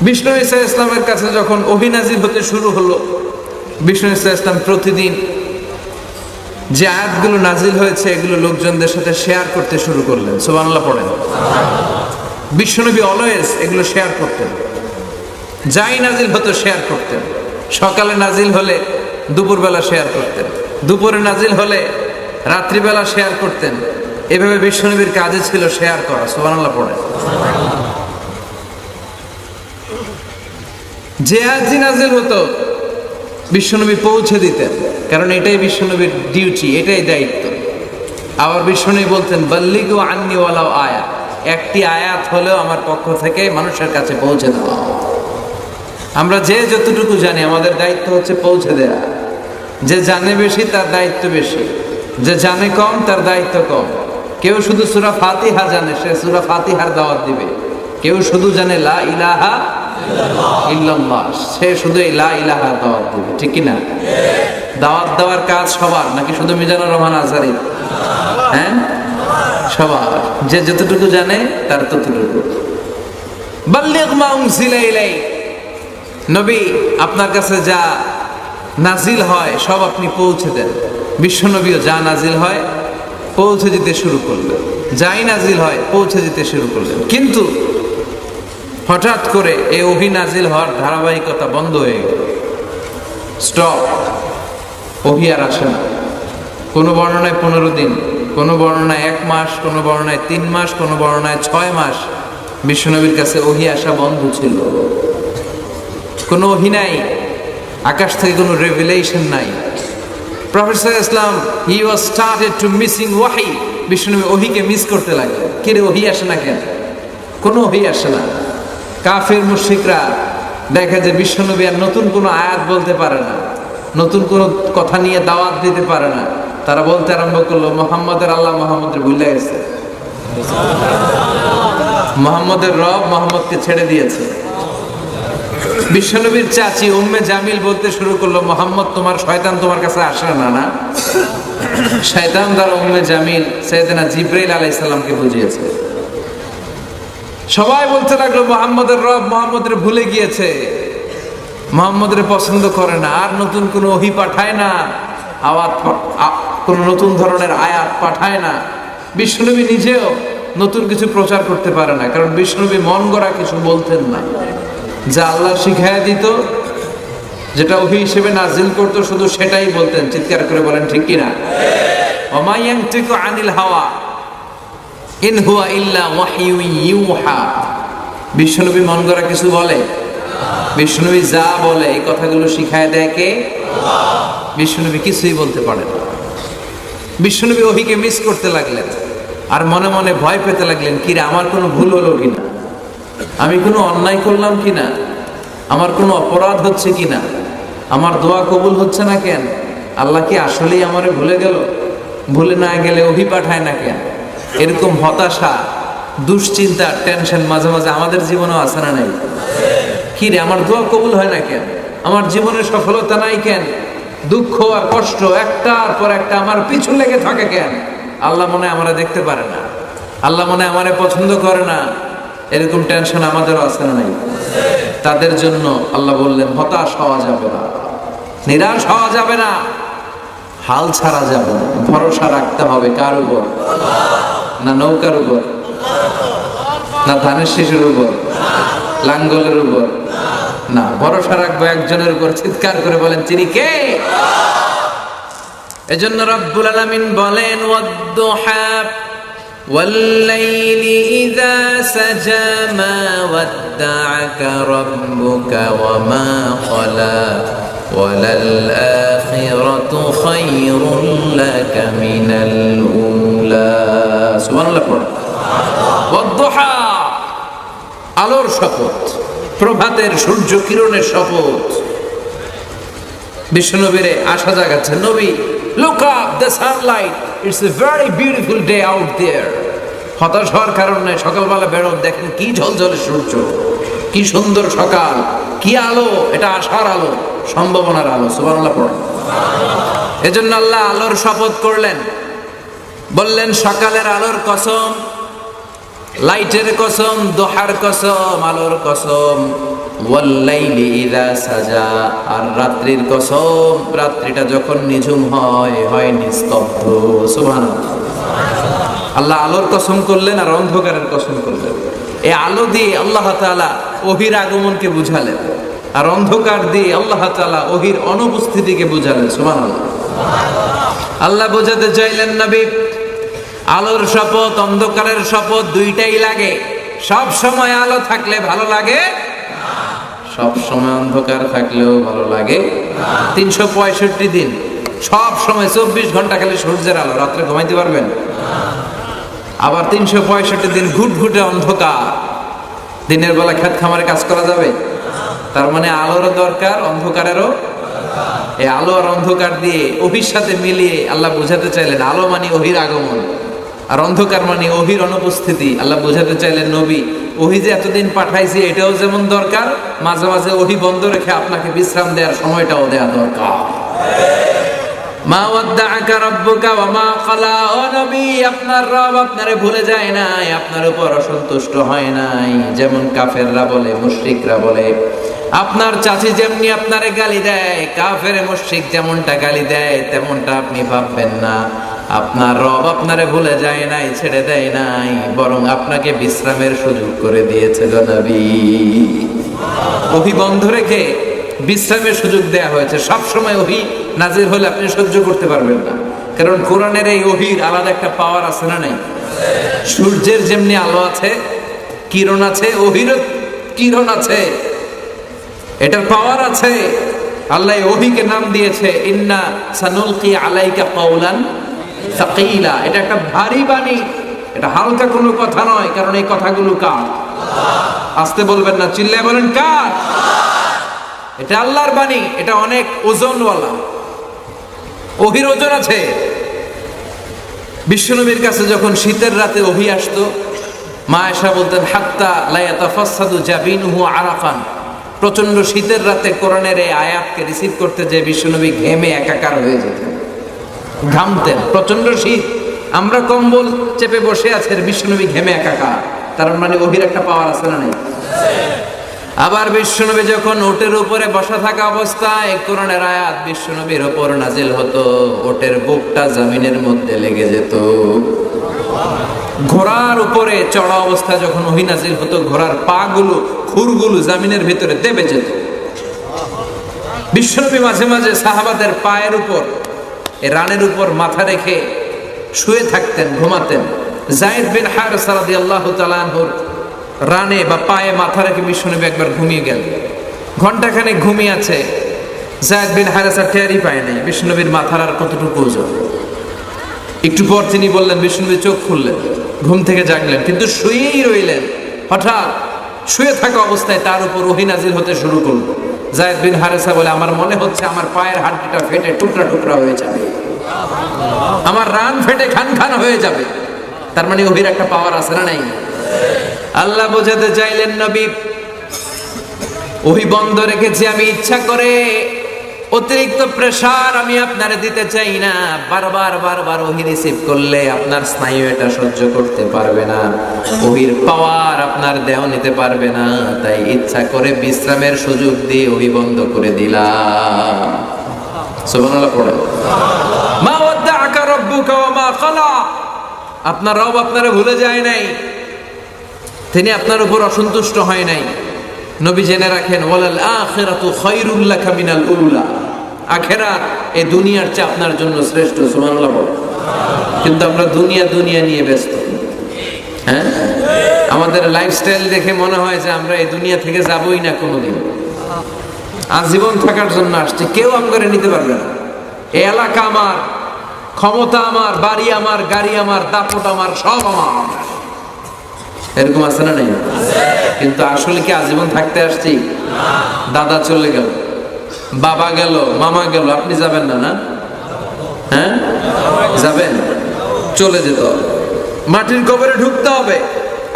বিষ্ণু ঈসা ইসলামের কাছে যখন ওহী নাযিল হতে শুরু হলো, বিষ্ণু ঈসা ইসলাম প্রতিদিন যে আয়াতগুলো নাজিল হয়েছে এগুলো লোকজনদের সাথে শেয়ার করতে শুরু করলেন। সুবহানাল্লাহ পড়েন। বিশ্বনবী অলওয়েজ এগুলো শেয়ার করতেন, যাই নাজিল হতো শেয়ার করতেন। সকালে নাজিল হলে দুপুরবেলা শেয়ার করতেন, দুপুরে নাজিল হলে রাত্রিবেলা শেয়ার করতেন। এভাবে বিশ্বনবীর কাজে ছিল শেয়ার করা। সুবহানাল্লাহ পড়েন। যে আয়াতই নাজিল হতো বিশ্বনবী পৌঁছে দিতেন, কারণ এটাই বিশ্বনবীর ডিউটি, এটাই দায়িত্ব। আবার বিশ্বনবী বলতেন বাল্লিগু আন্নি ওয়ালাউ আয়া, একটি আয়াত হলেও আমার পক্ষ থেকে মানুষের কাছে পৌঁছে দেওয়া। আমরা যে যতটুকু জানি আমাদের দায়িত্ব হচ্ছে পৌঁছে দেয়া। যে জানে বেশি তার দায়িত্ব বেশি, যে জানে কম তার দায়িত্ব কম। কেউ শুধু সূরা ফাতিহা জানে, সে সূরা ফাতিহার দাওয়াত দিবে। কেউ শুধু জানে লা ইলাহা ইল্লাল্লাহ, সে শুধু লা ইলাহা দাওয়াত দিবে। ঠিক কি না? দাওয়াত দেওয়ার কাজ সবার, নাকি শুধু মিজানুর রহমান আজহারি? হ্যাঁ, সবার। যে যতটুকু জানে তার ততটুকু। বাল্লিগ মা উনজিলা ইলাইক, নবী আপনার কাছে যা নাজিল হয় সব আপনি পৌঁছে দেন। বিশ্বনবীও যা নাজিল হয় পৌঁছে দিতে শুরু করলেন, যাই নাজিল হয় পৌঁছে দিতে শুরু করলেন। কিন্তু হঠাৎ করে এই ওহী নাজিল হওয়ার ধারাবাহিকতা বন্ধ হয়ে গেল। স্টপ, ওহী আর আসে না। কোনো বর্ণনায় 15 দিন, কোনো বর্ণনায় 1 মাস, কোনো বর্ণনায় 3 মাস, কোনো বর্ণনায় 6 মাস বিশ্বনবীর কাছে ওহী আসা বন্ধ ছিল। কোনো ওহী নাই, আকাশ থেকে কোনো রেভেলেশন নাই। প্রফেট সাল্লাল্লাহু আলাইহি ওয়াসাল্লাম হি ওয়াজ স্টার্টেড টু মিসিং ওয়াহি, বিশ্বনবী ওহীকে মিস করতে লাগলেন। কে রে, ওহী আসে না কেন? কোনো ওহী আসে না। কাফের মুশরিকরা দেখে যে বিশ্বনবী আর নতুন কোনো আয়াত বলতে পারে না, নতুন কোনো কথা নিয়ে দাওয়াত দিতে পারে না। তারা বলতে আরম্ভ করলো মুহাম্মদের আল্লাহ মুহাম্মদের ভুলে গেছে, মুহাম্মদের রব মুহাম্মদকে ছেড়ে দিয়েছে। বিশ্বনবীর চাচি উম্মে জামিল বলতে শুরু করলো মুহাম্মদ তোমার শয়তান তোমার কাছে আসে না। না, শয়তান দ্বারা উম্মে জামিল সাইয়েদনা জিবরাইল আলাইহিস সালামকে বুঝিয়েছে। সবাই বলতে লাগলো মুহাম্মদের রব মুহাম্মদের ভুলে গিয়েছে, মুহাম্মদের পছন্দ করে না, আর নতুন কোনো ওহী পাঠায় না, কোন নতুন ধরনের আয়াত পাঠায় না। বিশ্বনবী নিজেও নতুন কিছু প্রচার করতে পারে না, কারণ বিশ্বনবী মন গড়া কিছু বলতেন না। যা আল্লাহ শিখাইয়া দিত, যেটা ওহী হিসেবে নাজিল করতো, শুধু সেটাই বলতেন। চিৎকার করে বলেন ঠিক কিনা? ওমা ইয়ানতিকু আনিল হাওয়া ইন হুয়া ইল্লা ওয়াহয়ু ইউহা। বিশ্বনবী মন গড়া কিছু বলে? বিশ্বনবী যা বলে এই কথাগুলো শিখায় দেয় কে? আল্লাহ। বিশ্বনবী কিছুই বলতে পারে না। বিশ্বনবী ওহীকে মিস করতে লাগলেন, আর মনে মনে ভয় পেতে লাগলেন, কিরে আমার কোনো ভুল হলো কিনা, আমি কোনো অন্যায় করলাম কিনা, আমার কোনো অপরাধ হচ্ছে কিনা, আমার দোয়া কবুল হচ্ছে না কেন, আল্লাহ কি আসলেই আমারে ভুলে গেল? ভুলে না গেলে ওহী পাঠায় না কেন? এরকম হতাশা, দুশ্চিন্তা, টেনশন মাঝে মাঝে আমাদের জীবনেও আছে না নাই? কি রে, আমার দোয়া কবুল হয় না কেন, আমার জীবনে সফলতা নাই কেন, দুঃখ আর কষ্ট একটার পর একটা আমার পিছু লেগে থাকে কেন? আল্লাহ মনে হয় আমরা দেখতে পারে না, আল্লাহ মনে হয় আমারে পছন্দ করে না। এরকম টেনশন আমাদেরও আছে না নাই? তাদের জন্য আল্লাহ বললেন হতাশ হওয়া যাবে না, নিরাশ হওয়া যাবে না, হাল ছাড়া যাবে না। ভরসা রাখতে হবে কার উপর? না নৌকার উপর, না ধানের শীষের উপর, লাঙ্গলের উপর? না, ভরসা রাখবো একজনের উপর। চিৎকার করে বলেন তিনি কে? এজন্য রব্বুল আলামিন বলেন ওয়াদ-দুহা ওয়াল-লাইলি ইযা সাজা মা ওয়াদ্দা'আকা রাব্বুকা ওয়া মা ক্বালা ওয়ালাল-আখিরাতু খায়রুল লাকা মিনাল উলা। সুবহানাল্লাহ। ওয়াদ-দুহা, আলোর শপথ, প্রভাতের সূর্য কিরণের শপথ। বিশ্বনবীর আশা জাগাচ্ছে, নবী look up the sunlight, it's a very beautiful day out there. হতাশ হওয়ার কারণ নাই, সকালবেলা বেরোন, দেখেন কি ঝলঝলে সূর্য, কি সুন্দর সকাল, কি আলো, এটা আশার আলো, সম্ভাবনার আলো। সুবহানাল্লাহ পড়েন। এজন্য আল্লাহ আলোর শপথ করলেন, বললেন সকালের আলোর কসম, লাইটের কসম, দোহার কসম, আলোর কসম, ওয়াল্লাইলি ইযা সাজা, আর রাত্রির কসম, রাত্রিটা যখন নিঝুম হয়, হয় নিস্তব্ধ। সুবহানাল্লাহ। আল্লাহ আলোর কসম করলেন আর অন্ধকারের কসম করলেন। এই আলো দিয়ে আল্লাহ তাআলা ওহির আগমনকে বুঝালেন, আর অন্ধকার দিয়ে আল্লাহ তাআলা ওহির অনুপস্থিতিকে বুঝালেন। সুবহানাল্লাহ। আল্লাহ বোঝাতে চাইলেন নবী, আলোর শপথ, অন্ধকারের শপথ, দুইটাই লাগে। সব সময় আলো থাকলে ভালো লাগে, সব সময় অন্ধকার থাকলেও ভালো লাগে। 365 দিন সব সময় 24 ঘন্টা খালি সূর্যের আলো, রাত্রে ঘুমাইতে পারবেন? আবার 365 দিন ঘুটঘুটে অন্ধকার, দিনের বেলা খেত খামারে কাজ করা যাবে? তার মানে আলোরও দরকার, অন্ধকারেরও। এই আলো আর অন্ধকার দিয়ে ওহির সাথে মিলিয়ে আল্লাহ বোঝাতে চাইলেন আলো মানে ওহির আগমন, আর অন্ধকার মানে ওহির অনুপস্থিতি। আল্লাহ বোঝাতে চাইলেন নবী, ওহি যে এতদিন পাঠাইছি এটাও যেমন দরকার, মাঝে মাঝে ওহি বন্ধ রেখে আপনাকে বিশ্রাম দেওয়ার সময়টাও দেওয়া দরকার। মা ওয়াদ্দাআকা রাব্বুকা ওয়া মা ক্বালা, ও নবী আপনার রব আপনারে ভুলে যায় নাই, আপনার উপর অসন্তুষ্ট হয় নাই। যেমন কাফেররা বলে, মুশরিকরা বলে, আপনার চাচি যেমনি আপনারে গালি দেয়, কাফের মুশরিক যেমনটা গালি দেয় তেমনটা আপনি ভাববেন না। আপনার রব আপনারে ভুলে যায় নাই, ছেড়ে দেয় নাই, বরং আপনাকে বিশ্রামের সুযোগ করে দিয়েছে গো নবী। ওহি বন্ধ রেখে বিশ্রামের সুযোগ দেয়া হয়েছে। সব সময় ওহি নাজির হলে আপনি সহ্য করতে পারবেন না, কারণ কোরআনের এই ওহির আলাদা একটা পাওয়ার আছে না নাই? সূর্যের যেমনি আলো আছে, কিরণ আছে, ওহিরও কিরণ আছে, এটার পাওয়ার আছে। আল্লাহ ওহিকে নাম দিয়েছে ইন্না সানুলকি আলাইকা কাওলান সাকিলা। এটা একটা ভারী বাণী, এটা হালকা কোনো কথা নয়। কারণ এই কথাগুলো কার? আস্তে বলবেন না, চিল্লায় বলেন কার? এটা আল্লাহর বাণী, এটা অনেক ওজনওয়ালা, ওহির ওজন আছে। বিশ্বনবীর কাছে যখন শীতের রাতে ওহি আসতো, মা আয়েশা বলতেন হাত্তা লা ইয়াতাফাসসাদু জাবিনুহু আরাফান। প্রচন্ড শীতের রাতে কোরআনের এই আয়াতকে রিসিভ করতে যে বিশ্বনবী ঘেমে একাকার হয়ে যেতেন, ঘামতেন। প্রচন্ড শীত, আমরা কম্বল চেপে বসে আছি, বিশ্বনবী ঘেমে একাকার। তার মানে ওহির একটা পাওয়ার আছে না নাই? আবার বিশ্বনবী যখন ওটের উপরে বসা থাকা অবস্থায় কোরআনের আয়াত বিশ্বনবীর উপর নাজিল হতো, ওটের বুকটা জমিনের মধ্যে লেগে যেত। ঘোড়ার উপরে চড়া অবস্থায় যখন ওহী নাজিল হতো, ঘোড়ার পাগুলো, খুরগুলো জমিনের ভিতরে দেবে যেত। বিশ্বনবী মাঝে মাঝে সাহাবাদের পায়ের উপর, রানের উপর মাথা রেখে শুয়ে থাকতেন, ঘুমাতেন। যায়েদ বিন হারেসা রাদিয়াল্লাহু তাআলা আনহুর রানে বা পায়ে মাথা রেখে বিশ্বনবী একবার ঘুমিয়ে গেল। ঘন্টাখানেক ঘুমিয়ে আছে, যায়েদ বিন হারেসা টেরই পায় নাই বিশ্বনবীর মাথার আর কতটুকু ওজন। একটু পর তিনি বললেন, বিশ্বনবী চোখ খুললেন, ঘুম থেকে জাগলেন, কিন্তু শুয়েই রইলেন। হঠাৎ শুয়ে থাকা অবস্থায় তার উপর ওহী নাজিল হতে শুরু করল। যায়েদ বিন হারেসা বলে, আমার মনে হচ্ছে আমার পায়ের হাড়টা ফেটে টুকরা টুকরা হয়ে যাবে, আমার রান ফেটে খান খান হয়ে যাবে। তার মানে ওহির একটা পাওয়ার আছে না নাই? আল্লাহ বোঝাতে চাইলেন নবী, ওহি বন্ধ রেখেছি আমি ইচ্ছা করে, অতিরিক্ত প্রেসার আমি আপনারে দিতে চাই না। বারবার বারবার ওহি রিসিভ করলে আপনার স্নায়ু এটা সহ্য করতে পারবে না, ওহির পাওয়ার আপনার দেহ নিতে পারবে না। তাই ইচ্ছা করে বিশ্রামের সুযোগ দিয়ে ওহি বন্ধ করে দিলাম। সুবহানাল্লাহ পড়ে। মা ওয়াদ্দাআকা রাব্বুকা ওয়া মা ক্বালা। আপনার রব আপনারে ভুলে যায় নাই, তিনি আপনার উপর অসন্তুষ্ট হয় নাই। নবী জেনে রাখেন, ওয়ালাল আখিরাতু খায়রুল লাকা মিনাল উলা। আখিরাত এই দুনিয়ার চেয়ে আপনার জন্য শ্রেষ্ঠ। সুবহানাল্লাহ। কিন্তু আমরা দুনিয়া দুনিয়া নিয়ে ব্যস্ত। হ্যাঁ, আমাদের লাইফস্টাইল দেখে মনে হয় যে আমরা এই দুনিয়া থেকে যাবই না কোনোদিন, আজীবন থাকার জন্য আসছে, কেউ আমগরে নিতে পারবে না। এই এলাকা আমার, ক্ষমতা আমার, বাড়ি আমার, গাড়ি আমার, দাপট আমার, সব আমার। এরকম আছে না নাই? কিন্তু আসলে কি আজীবন থাকতে আসছি? দাদা চলে গেল, বাবা গেল, মামা গেল, আপনি যাবেন না? না, হ্যাঁ যাবেন, চলে যেতে হবে, মাটির কবরে ঢুকতে হবে।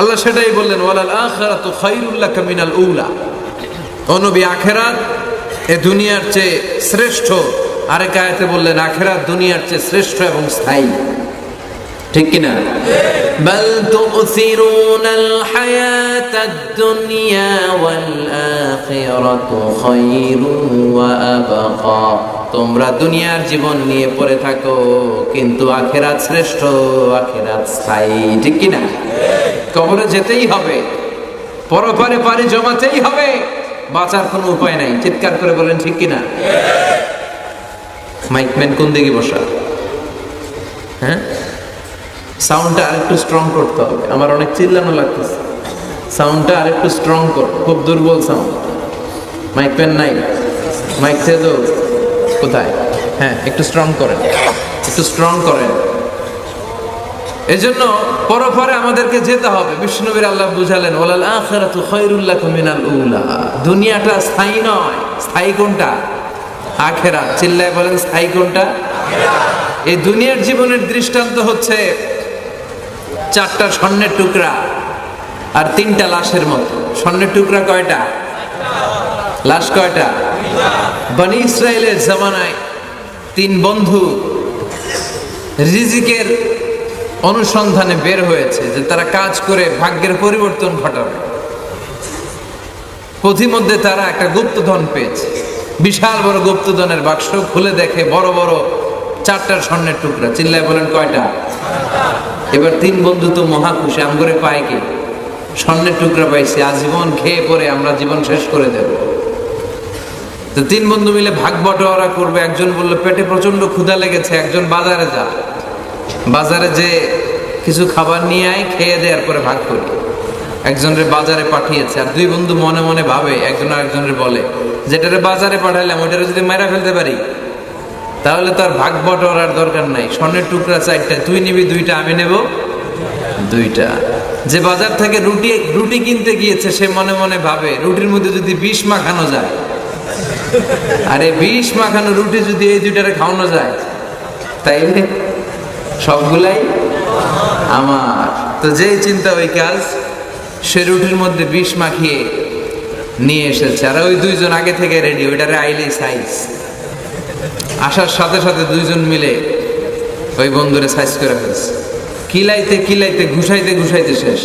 আল্লাহ সেটাই বললেন, ওয়ালাল আখিরাতু খায়রুল লাকা মিনাল উলা। ও নবী, আখিরাত এ দুনিয়ার চেয়ে শ্রেষ্ঠ। আরেক আয়াতে বললেন, আখিরাত দুনিয়ার চেয়ে শ্রেষ্ঠ এবং স্থায়ী। ঠিক কিনা? বাল তুসিরুনাল হায়াতাদ দুনিয়া ওয়াল আখিরাতু খায়রুন ওয়া আবকা। তোমরা দুনিয়ার জীবন নিয়ে পড়ে থাকো, কিন্তু আখিরাত শ্রেষ্ঠ, আখিরাত স্থায়ী। ঠিক কিনা? কবরে যেতেই হবে, পরপারে পারে জমাতেই হবে, বাঁচার কোনো উপায় নাই। চিৎকার করে বলেন ঠিক কিনা? মাইকম্যান কোন দিকে বসা? হ্যাঁ, সাউন্ডটা আরেকটু স্ট্রং করতে হবে, আমার অনেক চিল্লানো লাগতেছে। সাউন্ডটা আরেকটু স্ট্রং কর, খুব দুর্বল সাউন্ড। মাইকম্যান নাই, মাইক থেকে তো কোথায়? হ্যাঁ, একটু স্ট্রং করেন, একটু স্ট্রং করেন। এজন্য পরপরে আমাদেরকে যেতে হবে। বিষ্ণুনবীর আল্লাহ বুঝালেন, ওয়ালাল আখিরাতু খায়রুল লাকুম মিনাল উলা। দুনিয়াটা স্থায়ী নয়। স্থায়ী কোনটা? আখিরাত। চিল্লায় বলেন স্থায়ী কোনটা? এই দুনিয়ার জীবনের দৃষ্টান্ত হচ্ছে 4টা স্বর্ণের টুকরা আর 3টা লাশের মতো। স্বর্ণের টুকরা কয়টা? লাশ কয়টা? বনি ইসরাইলের জামানায় 3 বন্ধু রিজিকের অনুসন্ধানে বের হয়েছে যে তারা কাজ করে ভাগ্যের পরিবর্তন ঘটাবে। পথিমধ্যে তারা একটা গুপ্তধন পেয়েছে, বিশাল বড় গুপ্তধনের বাক্স। খুলে দেখে বড় বড় 4টা স্বর্ণের টুকরা। চিল্লায় বলেন কয়টা? এবার 3 বন্ধু তো মহা খুশি, আমগরে পায় কি? স্বর্ণের টুকরা পাইছে, আজীবন খেয়ে পরে আমরা জীবন শেষ করে দেব। তো 3 বন্ধু মিলে ভাগ বটোয়ারা করবে। একজন বলল পেটে প্রচন্ড ক্ষুধা লেগেছে, একজন বাজারে যা, বাজারে যে কিছু খাবার নিয়ে আয়, খেয়ে দেওয়ার পরে ভাগ করি। একজনের বাজারে পাঠিয়েছে, আর 2 বন্ধু মনে মনে ভাবে, একজন আরেকজনের বলে, যেটারে বাজারে পাঠাইলাম ওইটারে যদি মেরা ফেলতে পারি তাহলে তো আর ভাগ বটোয়ারার দরকার নাই। স্বর্ণের টুকরা 4টা, তুই নিবি 2টা, আমি নেব 2টা। যে বাজার থেকে রুটি কিনতে গিয়েছে সে মনে মনে ভাবে, রুটির মধ্যে যদি বিষ মাখানো যায়, আরে বিষ মাখানো রুটি যদি এই 2টারে খাওয়ানো যায়, তাইলে সবগুলাই আমার। তো যেই চিন্তা ওই কাজ, সে রুটির মধ্যে বিষ মাখিয়ে নিয়ে এসেছে। আর ওই 2 জন আগে থেকে রেডি, ওইটারে আইলে সাইজ। আসার সাথে সাথে 2 জন মিলে ওই বন্ধুরে সাইজ করে ফেলছে। কিলাইতে কিলাইতে ঘুষাইতে ঘুষাইতে শেষ,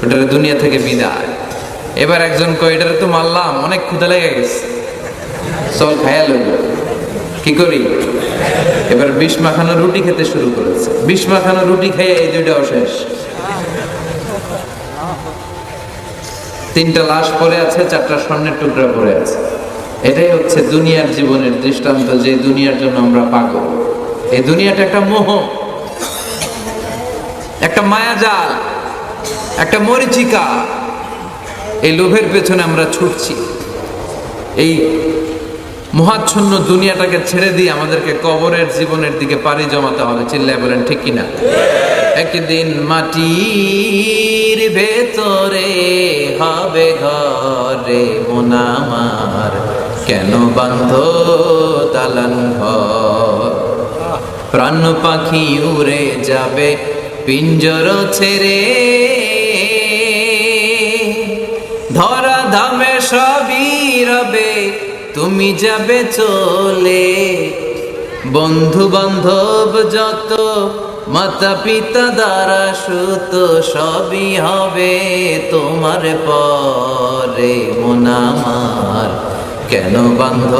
ওটারে দুনিয়া থেকে বিদায়। এবার একজন কয়, এটারে তো মারলাম, অনেক ক্ষুধা লেগে গেছে, চল খায়া লইব, কি করি? এবার বিষ মাখানো রুটি খেতে শুরু করেছে। বিষ মাখানো রুটি খেয়ে এই 2টাও শেষ। 3টা লাশ পড়ে আছে, 4টা স্বর্ণের টুকরা পড়ে আছে। এটাই হচ্ছে দুনিয়ার জীবনের দৃষ্টান্ত, যে দুনিয়ার জন্য আমরা পাগল। এই দুনিয়াটা একটা মোহ, একটা মায়াজাল, একটা মরিচিকা। এই লোভের পেছনে আমরা ছুটছি। এই মহাচ্ছন্ন দুনিয়াটাকে ছেড়ে দিয়ে আমাদেরকে কবরের জীবনের দিকে পাড়ি জমাতে হবে। চিল্লায় বলেন ঠিক কিনা? একদিন মাটির ভেতরে হবে ঘরে মন আমার, কেন বান্ধ দালান ঘর? প্রাণ পাখি উড়ে যাবে পিঞ্জর ছেড়ে, ধরা ধামে সবই রবে, তুমি যাবে চলে। বন্ধু বান্ধব যত, মাতা পিতা দ্বারা সুত, সবই হবে তোমার পরে মন আমার, কেন বান্ধ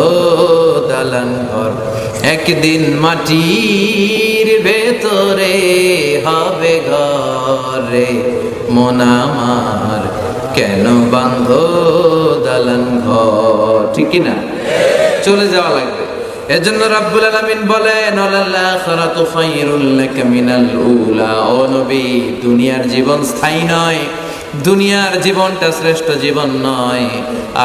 দালান ঘর? একদিন মাটির ভেতরে হবে ঘরে মন আমার, কেন বান্ধ দালান ঘর? ঠিক না? চলে যাওয়া লাগবে। এজন্য রাব্বুল আলামিন বলেন, ওয়ালাল আখিরাতু খায়রুল লাকা মিনাল উলা। ও নবী, দুনিয়ার জীবন স্থায়ী নয়, দুনিয়ার জীবনটা শ্রেষ্ঠ জীবন নয়,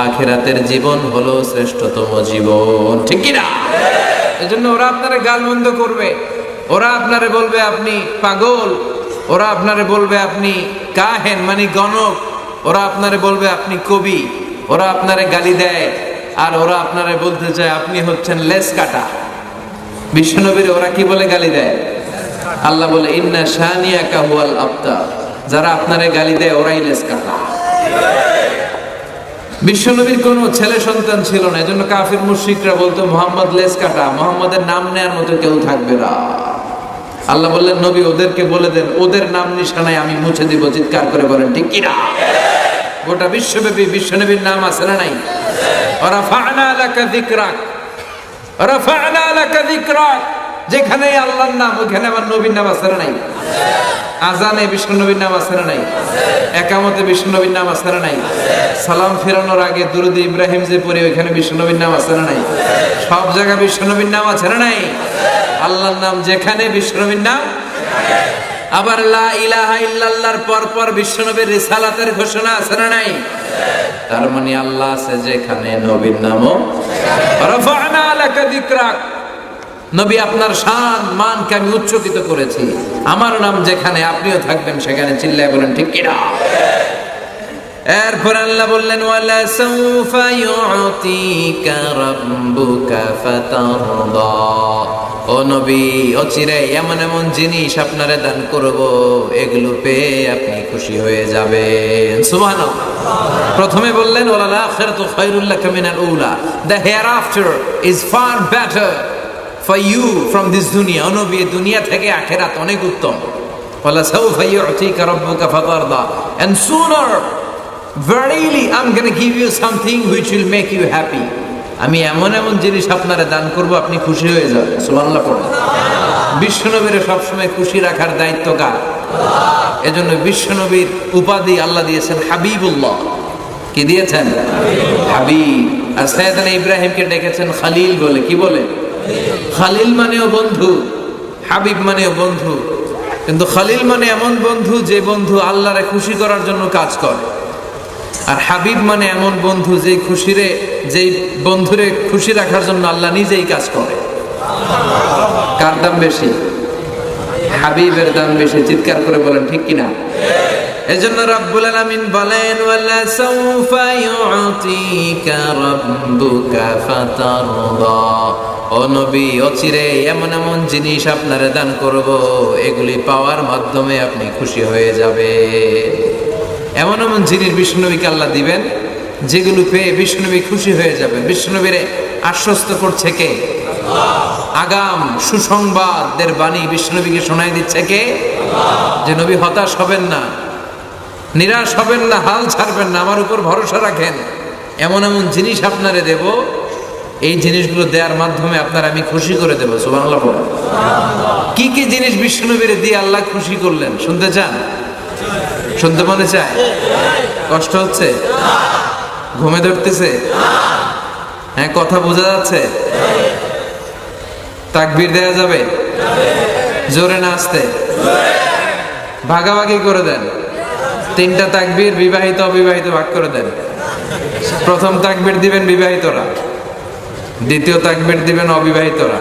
আখিরাতের জীবন হলো শ্রেষ্ঠতম জীবন। ঠিক কি না? এজন্য ওরা আপনারে গালমন্দ করবে, ওরা আপনারে বলবে আপনি পাগল, ওরা আপনারে বলবে আপনি কাহেন মানে গণক, ওরা আপনারে বলবে আপনি কবি, ওরা আপনারে গালি দেয়, আর ওরা আপনারে বলতে চায় আপনি হচ্ছেন লেস কাটা। বিশ্বনবীর ওরা কি বলে গালি দেয়? আল্লাহ বলে, ইন্না শানিয়াকা হুয়াল আবতার। যারা আপনারে গালি দেয় ওরাই লেস কাটা। বিশ্বনবীর কোনো ছেলে সন্তান ছিল না, এজন্য কাফির মুশরিকরা বলতো মুহাম্মদ লেস কাটা, মুহাম্মাদের নাম নেয়ার মতো কেউ থাকবে না। আল্লাহ বললেন নবী ওদেরকে বলে দেন ওদের নাম নিশানায় আমি মুছে দিব, চিৎকার করে বলেন ঠিক কিনা। গোটা বিশ্বব্যাপী বিশ্বনবীর নাম আছে না নাই? রাফা'না লাকা যিকরাক, রাফা'না লাকা যিকরাক, যেখানে আল্লাহর নাম ওখানে আমার নবীর নাম আছে না নাই? আজানে বিশ্বনবীর নাম আছে না নাই? একামতে বিশ্বনবীর নাম আছে না নাই? সালাম ফেরানোর আগে দুরূদ ইব্রাহিম যে পড়ি ওখানে বিশ্বনবীর নাম আছে না নাই? সব জায়গায় বিশ্বনবীর নাম আছে না নাই? আল্লাহর নাম যেখানে বিশ্বনবীর নাম। আবার লা ইলাহা ইল্লাল্লাহর পর পর বিশ্বনবীর রিসালাতের ঘোষণা আছে না নাই? তার মানে আল্লাহ আছে যেখানে নবীর নামও। রাফা'না লাকা যিকরাক, নবী আপনার শান মানকে আমি উচ্চকিত করেছি, আমার নাম যেখানে আপনিও থাকবেন সেখানে, চিল্লায় বলেন ঠিক কিনা। এরপর আল্লাহ বললেন ওয়ালা সাউফা ইউতিকা রাব্বুকা ফাতারদা, ও নবী অচিরে এমন এমন জিনিস আপনারে দান করব এগুলো পেয়ে আপনি খুশি হয়ে যাবেন। সুবহানাল্লাহ। প্রথমে বললেন ওয়ালাল আখিরাতু খায়রুল লাকা মিনাল উলা, the hereafter is far better for you from this dunya, ও নবী দুনিয়া থেকে আখিরাত অনেক উত্তম। ওয়ালা সাউফা ইউতিকা রাব্বুকা ফাতারদা, and sooner verily I'm going to give you something which will make you happy, আমি এমন এমন জিনিস আপনারে দান করব আপনি খুশি হয়ে যাবেন। সুবহানাল্লাহ পড়ুন। বিশ্বনবীর সব সময় খুশি রাখার দায়িত্ব কার? এজন্য বিশ্বনবীর উপাধি আল্লাহ দিয়েছেন হাবিবুল্লাহ। কি দিয়েছেন? হাবিব। আর সাইয়েদনা ইব্রাহিমকে ডেকেছেন খালিল বলে। কি বলে? খালিল মানেও বন্ধু, হাবিব মানেও বন্ধু। কিন্তু খালিল মানে এমন বন্ধু যে বন্ধু আল্লাহরে খুশি করার জন্য কাজ করে, আর হাবিব মানে এমন বন্ধু যেই খুশিরে, যেই বন্ধুরে খুশি রাখার জন্য আল্লাহ নিজেই কাজ করে। কার দাম বেশি? হাবিবের দাম বেশি। চিৎকার করে বলেন ঠিক কিনা। এজন্য রাব্বুল আলামিন বলেন ওয়ালা সাউফা ইউতিকা রাব্বুকা ফাতারদা, ও নবী অচিরে এমন এমন জিনিস আপনারে দান করব এগুলি পাওয়ার মাধ্যমে আপনি খুশি হয়ে যাবে। এমন এমন জিনিস বিষ্ণুনবীকে আল্লাহ দিবেন যেগুলো পেয়ে বিষ্ণুনবী খুশি হয়ে যাবেন। বিষ্ণুনবীরে আশ্বস্ত করছে কে? আগাম সুসংবাদের বাণী বিষ্ণুনবীকে শোনাই দিচ্ছে কে? যে নবী হতাশ হবেন না, নিরাশ হবেন না, হাল ছাড়বেন না, আমার উপর ভরসা রাখেন, এমন এমন জিনিস আপনারে দেব, এই জিনিসগুলো দেওয়ার মাধ্যমে আপনার আমি খুশি করে দেবো। সুবহানাল্লাহ। কি কি জিনিস বিষ্ণুনবীরে দিয়ে আল্লাহ খুশি করলেন শুনতে চান? শুনতে মনে চায়? কষ্ট হচ্ছে? ঘুমে ধরতেছে? হ্যাঁ, কথা বোঝা যাচ্ছে? তাকবীর দেয়া যাবে? জোরে না আসতে? ভাগাভাগি করে দেন। 3টা তাকবীর বিবাহিত অবিবাহিত ভাগ করে দেন। প্রথম তাকবীর দিবেন বিবাহিতরা, দ্বিতীয় তাকবীর দিবেন অবিবাহিতরা,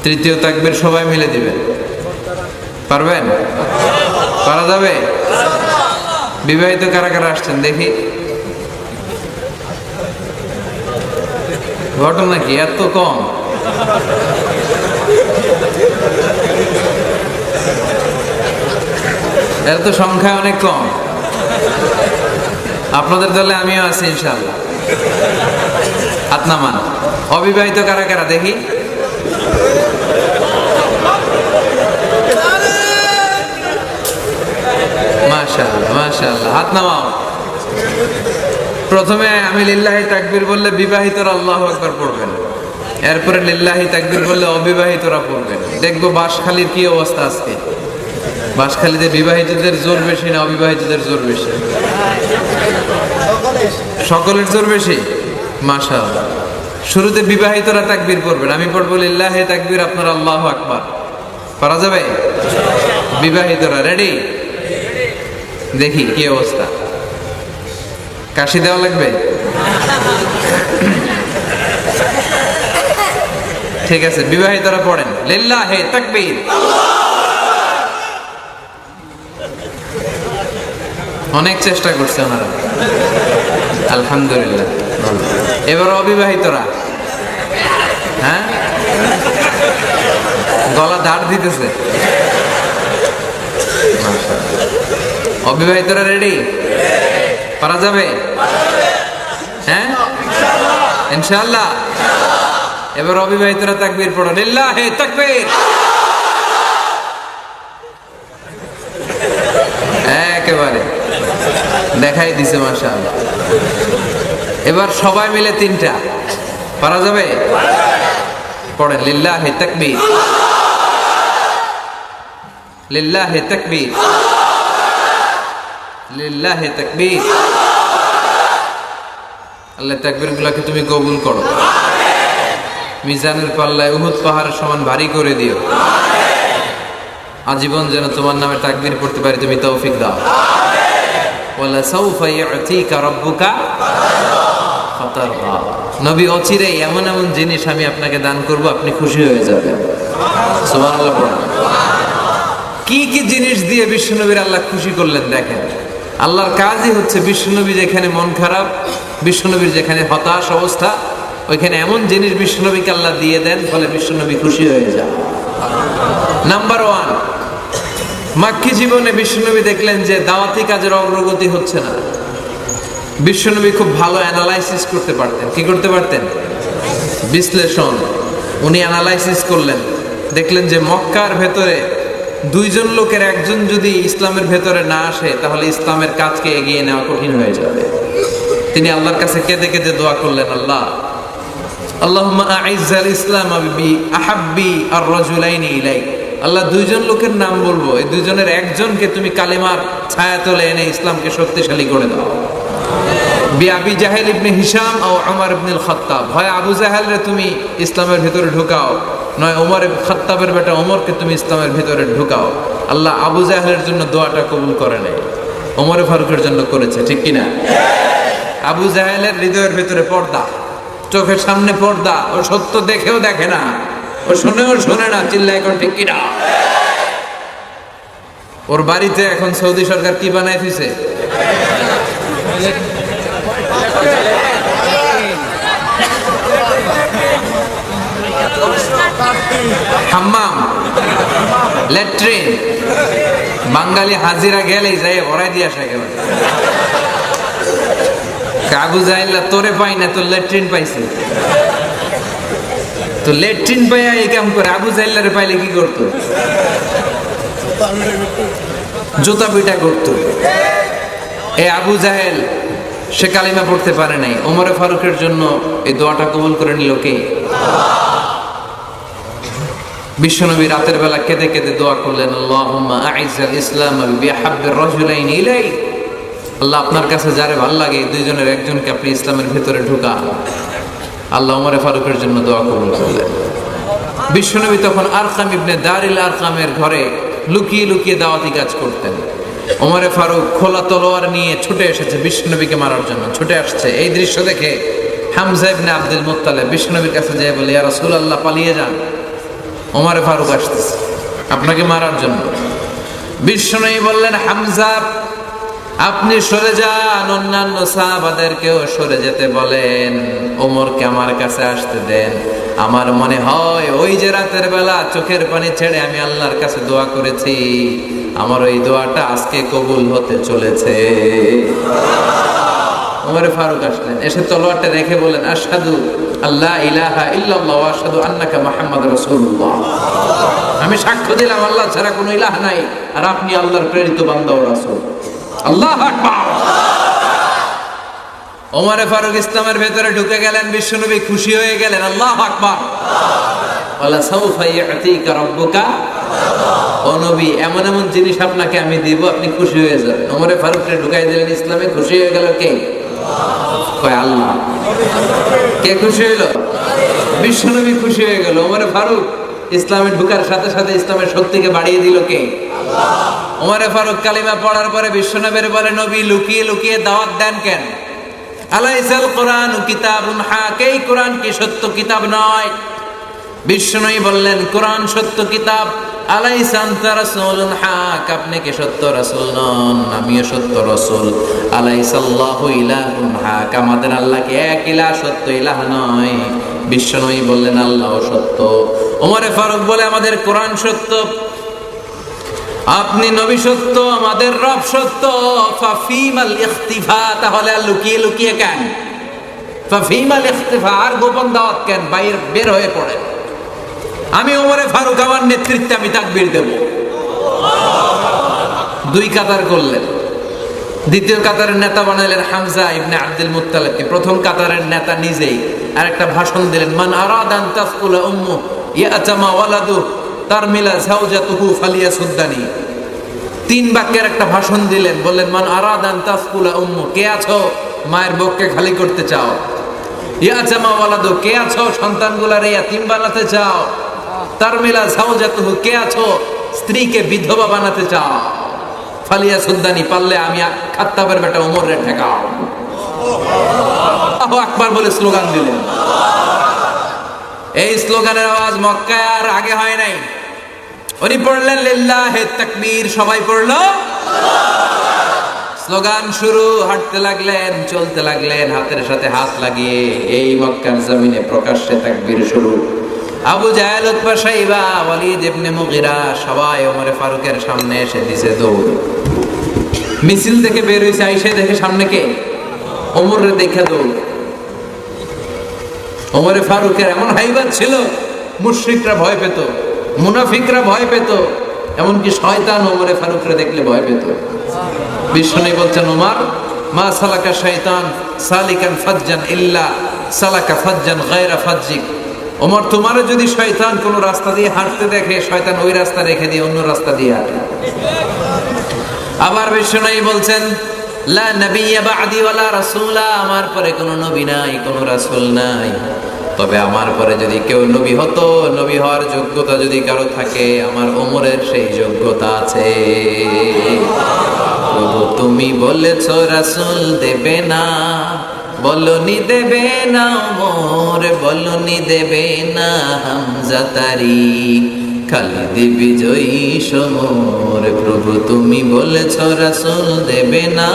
তৃতীয় তাকবীর সবাই মিলে দিবেন। পারবেন? পারা যাবে? বিবাহিত কারা কারা আসছেন দেখি। ঘটনা কি এত কম? এর তো সংখ্যা অনেক কম। আপনাদের দলে আমিও আছি ইনশাআল্লাহ। হাত নামান। অবিবাহিত কারা কারা দেখি। মাশাআল্লাহ মাশাআল্লাহ, হাত নামাও। প্রথমে আমি লিল্লাহি তাকবীর বললে বিবাহিতরা আল্লাহু আকবার পড়বেন, এরপরে লিল্লাহি তাকবীর বললে অবিবাহিতরা পড়বেন। দেখবো বাঁশখালীর কি অবস্থা আজকে। বাঁশখালীতে বিবাহিতদের জোর বেশি না অবিবাহিতদের জোর বেশি? সকলের জোর বেশি। মাশাআল্লাহ। শুরুতে বিবাহিতরা তাকবীর পড়বেন, আমি পড়বো লিল্লাহি তাকবীর, আপনারা আল্লাহু আকবার। পারা যাবে? বিবাহিতরা রেডি? দেখি কি অবস্থা। কাশি দেওয়া লাগবে? ঠিক আছে, বিবাহিতরা পড়েন লিল্লাহি তাকবীর। অনেক চেষ্টা করছে ওনারা, আলহামদুলিল্লাহ। এবার অবিবাহিতরা, হ্যাঁ, গলা দাঁড় দিতেছে। অবিবাহিতরা রেডি? পারা যাবে? হ্যাঁ, ইনশাআল্লাহ। এবার অবিবাহিতরা তাকবীর পড়ো লিল্লাহি তাকবীর। দেখাই দিছে মাশাআল্লাহ। এবার সবাই মিলে তিনটা পারা যাবে? পড়েন লিল্লাহি তাকবীর, লিল্লাহি তাকবীর, লিল্লাহি তাকবীর। আল্লাহ তাকবীর গুলাকে তুমি কবুল করো, মিজানের পাল্লায় উহুদ পাহাড়ের সমান ভারী করে দিও। আজীবন যেন তোমার নামে তাকবীর পড়তে পারি, তুমি তৌফিক দাও। ওয়ালা সাউফা ইউতিকা রাব্বুকা ফাতারদা। নবী অচিরেই এমন এমন জিনিস আমি আপনাকে দান করব, আপনি খুশি হয়ে যাবেন। সুবহানাল্লাহ। কি কি জিনিস দিয়ে বিশ্বনবীর আল্লাহ খুশি করলেন দেখেন। আল্লাহর কাজই হচ্ছে বিশ্বনবী যেখানে মন খারাপ, বিশ্বনবীর যেখানে হতাশ অবস্থা, ওইখানে এমন জিনিস বিশ্বনবীকে আল্লাহ দিয়ে দেন, ফলে বিশ্বনবী খুশি হয়ে যান। নাম্বার 1, মাক্কি জীবনে বিশ্বনবী দেখলেন যে দাওয়াতি কাজের অগ্রগতি হচ্ছে না। বিশ্বনবী খুব ভালো অ্যানালাইসিস করতে পারতেন। কি করতে পারতেন? বিশ্লেষণ। উনি অ্যানালাইসিস করলেন, দেখলেন যে মক্কার ভেতরে 2 জন লোকের একজন যদি ইসলামের ভেতরে না আসে, তাহলে ইসলামের কাজকে এগিয়ে নেওয়া কঠিন হয়ে যাবে। তিনি আল্লাহর কাছে কেঁদে কেঁদে দোয়া করলেন, আল্লাহ আল্লাহুম্মা আইজ্জাল ইসলাম বি আহাব্বি আর রাজুলাইনি ইলাইক। আল্লাহ 2 জন লোকের নাম বলবো, এই 2 জনের একজনকে তুমি কালেমার ছায়াতলে এনে ইসলামকে শক্তিশালী করে দাও। বি আবি জাহেল ইবনে হিশাম ও ওমর ইবনে খাত্তাব। হয় আবু জাহেল রে তুমি ইসলামের ভিতরে ঢুকাও, নয় ওমর ইবনে খাত্তাবের বেটা ওমরকে তুমি ইসলামের ভিতরে ঢুকাও। আল্লাহ আবু জাহেলের জন্য দোয়াটা কবুল করে নাই, ওমর ফারুকের জন্য করেছে, ঠিক কি না? আবু জাহেলের হৃদয়ের ভিতরে পর্দা, চোখের সামনে পর্দা, ও সত্য দেখেও দেখে না, ও শুনেও শোনে না, চিল্লায় এখন, ঠিক কি না? ওর বাড়িতে এখন সৌদি সরকার কি বানাই দিছে? হাম্মাম, ল্যাট্রিন। বাঙালি হাজিরা গেলেই যাই ভরাই দিয়ে আসা গেল। আবু জাহেল তোরে পাই না, তোর ল্যাট্রিন পাইছে। তো ল্যাট্রিন পাইয়া এই কাম করে, আবু জাহেলের পাইলে কি করতো? জুতা পিটা করতো। এই আবু জাহেল সে কালিমা পড়তে পারে নাই, ওমর ফারুকের জন্য এই দোয়াটা কবুল করে নিল কে? বিশ্বনবী রাতের বেলা কেঁদে কেঁদে দোয়া করলেন, আল্লাহুম্মা আইজ্জাল ইসলাম বিহাব্বির রাজুলাইনি ইলাইক। আল্লাহ আপনার কাছে যারে ভাল লাগে, এই 2 জনের একজনকে আপনি ইসলামের ভিতরে ঢুকান। আল্লাহ ওমর ফারুকের জন্য দোয়া কবুল করলেন। বিশ্বনবী তখন আরকাম ইবনে দারিল আরকামের ঘরে লুকিয়ে লুকিয়ে দাওয়াতি কাজ করতেন। ওমর ফারুক খোলা তলোয়ার নিয়ে ছুটে এসেছে বিশ্বনবীকে মারার জন্য, ছুটে আসছে। এই দৃশ্য দেখে হামজা ইবনে আব্দুল মুত্তালিব বিশ্বনবীর কাছে যেয়ে বলে, ইয়া রাসূলুল্লাহ, পালিয়ে যান, ওমর ফারুক আসতেছে আপনাকে মারার জন্য। বিশ্বনবী বললেন, হামজা আপনি সরে যান, অন্যান্য সাহাবাদেরকেও সরে যেতে বলেন, ওমরকে আমার কাছে আসতে দেন। আমার মনে হয় ওই যে রাতের বেলা চোখের পানি ছেড়ে আমি আল্লাহর কাছে দোয়া করেছি, আমার ওই দোয়াটা আজকে কবুল হতে চলেছে। ওমর ফারুক আসলেন, এসে তলোয়ারটা রেখে বলেন, আশহাদু আল্লা ইলাহা ইল্লাল্লাহ ওয়া আশহাদু আন্নাকা মুহাম্মাদুর রাসূলুল্লাহ। আমি সাক্ষ্য দিলাম আল্লাহ ছাড়া কোনো ইলাহ নাই, আর আপনি আল্লাহর প্রেরিত বান্দা ও রাসূল। আল্লাহু আকবার। ওমর ফারুক ইসলামের ভেতরে ঢুকে গেলেন, বিশ্বনবী খুশি হয়ে গেলেন। আল্লাহু আকবার। ওয়ালা সাউফা ইউতিকা রাব্বুকা। ও নবী, এমন এমন জিনিস আপনাকে আমি দিব, আপনি খুশি হয়ে যাবেন। ওমর ফারুককে ঢুকাই দিলেন ইসলামে। খুশি হয়ে গেল কে? কয় আল্লাহ। কে খুশি হইল? বিশ্বনবী খুশি হয়ে গেল। ওমর ফারুক ইসলামে ঢুকার সাথে সাথে ইসলামের শক্তিকে বাড়িয়ে দিল কে? আল্লাহ। ওমর ফারুক কালিমা পড়ার পরে বিশ্বনবীর বলে, নবী লুকিয়ে লুকিয়ে দাওয়াত দেন কেন? আলাইসাল কোরআন কিতাবুন হাক। এই কোরআন কি সত্য কিতাব নয়? বিশ্বনবী বললেন, কোরআন সত্য কিতাব। আলাইসা আনতা রাসূলুন হাক। আপনি কি সত্য রাসূল নন? আমিও সত্য রাসূল। আলাইসাল্লাহু ইলাহুন হাক। আমাদের আল্লাহ কি এক ইলাহ, সত্য ইলাহ নয়? বিশ্বনবী বললেন, আল্লাহ সত্য। ওমর ফারুক বলে, আমাদের কোরআন সত্য, আপনি নবী সত্য, আমাদের রব সত্য। ফাফিমাল ইখতিফা। তাহলে আর লুকিয়ে লুকিয়ে কেন? ফাফিমাল ইখতিফা। আর গোপন দাওয়াত কেন? বাইরে বের হয়ে পড়ে। আমি ওমরে ফারুক, আমার নেতৃত্বে আমি তাকবীর দেব। 2 কাতার করলেন। দ্বিতীয় কাতারের নেতা বানাইলেন হামজা ইবনে আব্দুল মুত্তালিবকে। প্রথম কাতারের নেতা নিজেই আর একটা ভাষণ দিলেন, মান আরাদান তাসকুলা উম্মু ইয়াতামা ওয়ালাদু তারমিলা যাওজাতুহু ফালিয়াসুদ্দানি। তিন বাক্যের একটা ভাষণ দিলেন, বললেন মান আরাদান তাসকুলা উম্মু, কে আছো মায়ের বুককে খালি করতে চাও? ইয়াতামা ওয়ালাদু, কে আছো সন্তানগুলার ইয়াতীম বানাতে চাও? তারমিলা যাওজাতুহু, কে আছো স্ত্রীকে বিধবা বানাতে চাও? ফালিয়াসুদ্দানি, পারলে আমি খাত্তাবের বেটা ওমরের ঠেকাও। আল্লাহু আকবার বলে স্লোগান দিলেন। এই স্লোগানের আওয়াজ মক্কায় আর আগে হয় নাই। উনি পড়লেন লিল্লাহে তাকবীর, সবাই পড়লো স্লোগান শুরু। হাঁটতে লাগলেন, চলতে লাগলেন, হাতের সাথে হাত লাগিয়ে এই মক্কার জমিনে প্রকাশ্যে তাকবীর শুরু। আবু জাহেল, উতবা, শাইবা, ওয়ালিদ ইবনে মুগিরা সবাই ওমরে ফারুকের সামনে এসে দিছে দৌড়। মিছিল থেকে বের হইছে, আইসে দেখে সামনে কে? ওমরে দেখে দৌড়। ওমরে ফারুকের এমন হাইবাত ছিল, মুশরিকরা ভয় পেত, মুনাফিকরা ভয় পেত, এমনকি শয়তান ওমরে ফারুকরে দেখলে ভয় পেত। বিশ্বনবী বলছেন, ওমর মা সালাকা শাইতান সালিকান ফাজ্জান ইল্লা সালাকা ফাজ্জান গায়রা ফাজ্জিক। ওমর, তোমারও যদি শয়তান কোন রাস্তা দিয়ে হাঁটতে দেখে, শয়তান ওই রাস্তা রেখে দিয়ে অন্য রাস্তা দিয়ে হাঁটে। আবার বিশ্বনবী বলছেন, লা নাবিয়্যা বা'দি ওয়ালা রাসূলা, আমার পরে কোনো নবী নাই, কোনো রাসূল নাই, তবে আমার পরে যদি কেউ নবী হতো, নবী হওয়ার যোগ্যতা যদি কারো থাকে, আমার ওমরের সেই যোগ্যতা আছে। প্রভু তুমি বলেছো রাসূল দেবে না, বলনি দেবে না ওমর, বলনি দেবে না হামজা তারিক, খালিদ বিজয়ী সমর। প্রভু তুমি বলেছো রাসূল দেবে না,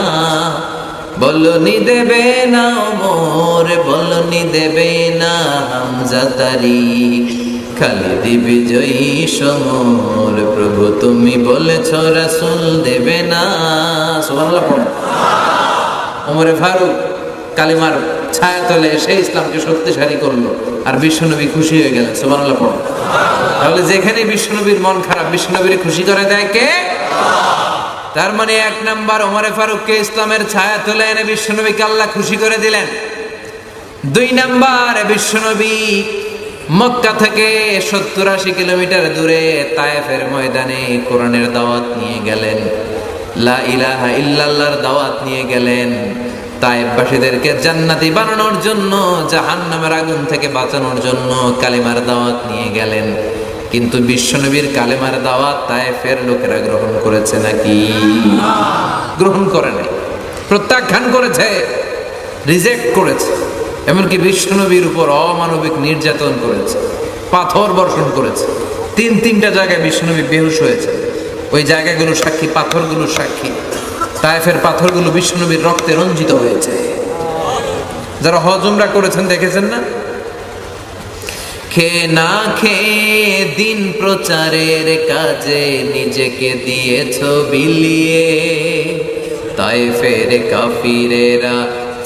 বলনি দেবে না ওমর, বলনি দেবে না হামজা তারিক, খালিদ বিজয়ী সমর। প্রভু তুমি বলেছো রাসূল দেবে না। সুবহানাল্লাহ। ওমরে ফারুক কালিমার ছায়াতলে এসে ইসলামকে শক্তিশালী করলো, আর বিশ্বনবী খুশি হয়ে গেলেন। সুবহানাল্লাহ। তাহলে যেখানে বিশ্বনবীর মন খারাপ, বিশ্বনবীর খুশি করে দেয় কে? তার মানে এক নাম্বার, ওমরে ফারুককে ইসলামের ছায়া তুলে এনে বিশ্বনবীকে আল্লাহ খুশি করে দিলেন। দুই নাম্বার, বিশ্বনবী মক্কা থেকে 70-80 কিলোমিটার দূরে তায়েফের ময়দানে কোরআনের দাওয়াত নিয়ে গেলেন, লা ইলাহা ইল্লাল্লাহর দাওয়াত নিয়ে গেলেন। তায়েফবাসীদেরকে জান্নাতি বানানোর জন্য, জাহান্নামের আগুন থেকে বাঁচানোর জন্য কালিমার দাওয়াত নিয়ে গেলেন। কিন্তু বিশ্বনবীর কালেমার দাওয়াত তায়েফের লোকেরা গ্রহণ করেছে নাকি? গ্রহণ করে নাই, প্রত্যাখ্যান করেছে, রিজেক্ট করেছে। এমনকি বিশ্বনবীর উপর অমানবিক নির্যাতন করেছে, পাথর বর্ষণ করেছে। তিনটা জায়গায় বিশ্বনবী বেহুশ হয়েছে। ওই জায়গাগুলো সাক্ষী, পাথরগুলো সাক্ষী। তায়েফের পাথরগুলো বিশ্বনবীর রক্তে রঞ্জিত হয়েছে। যারা হজ উমরা করেছেন দেখেছেন না? খেয়ে না খেয়ে দিন প্রচারের কাজে নিজেকে দিয়েছ বিলিয়ে, তায়েফের কাফিরেরা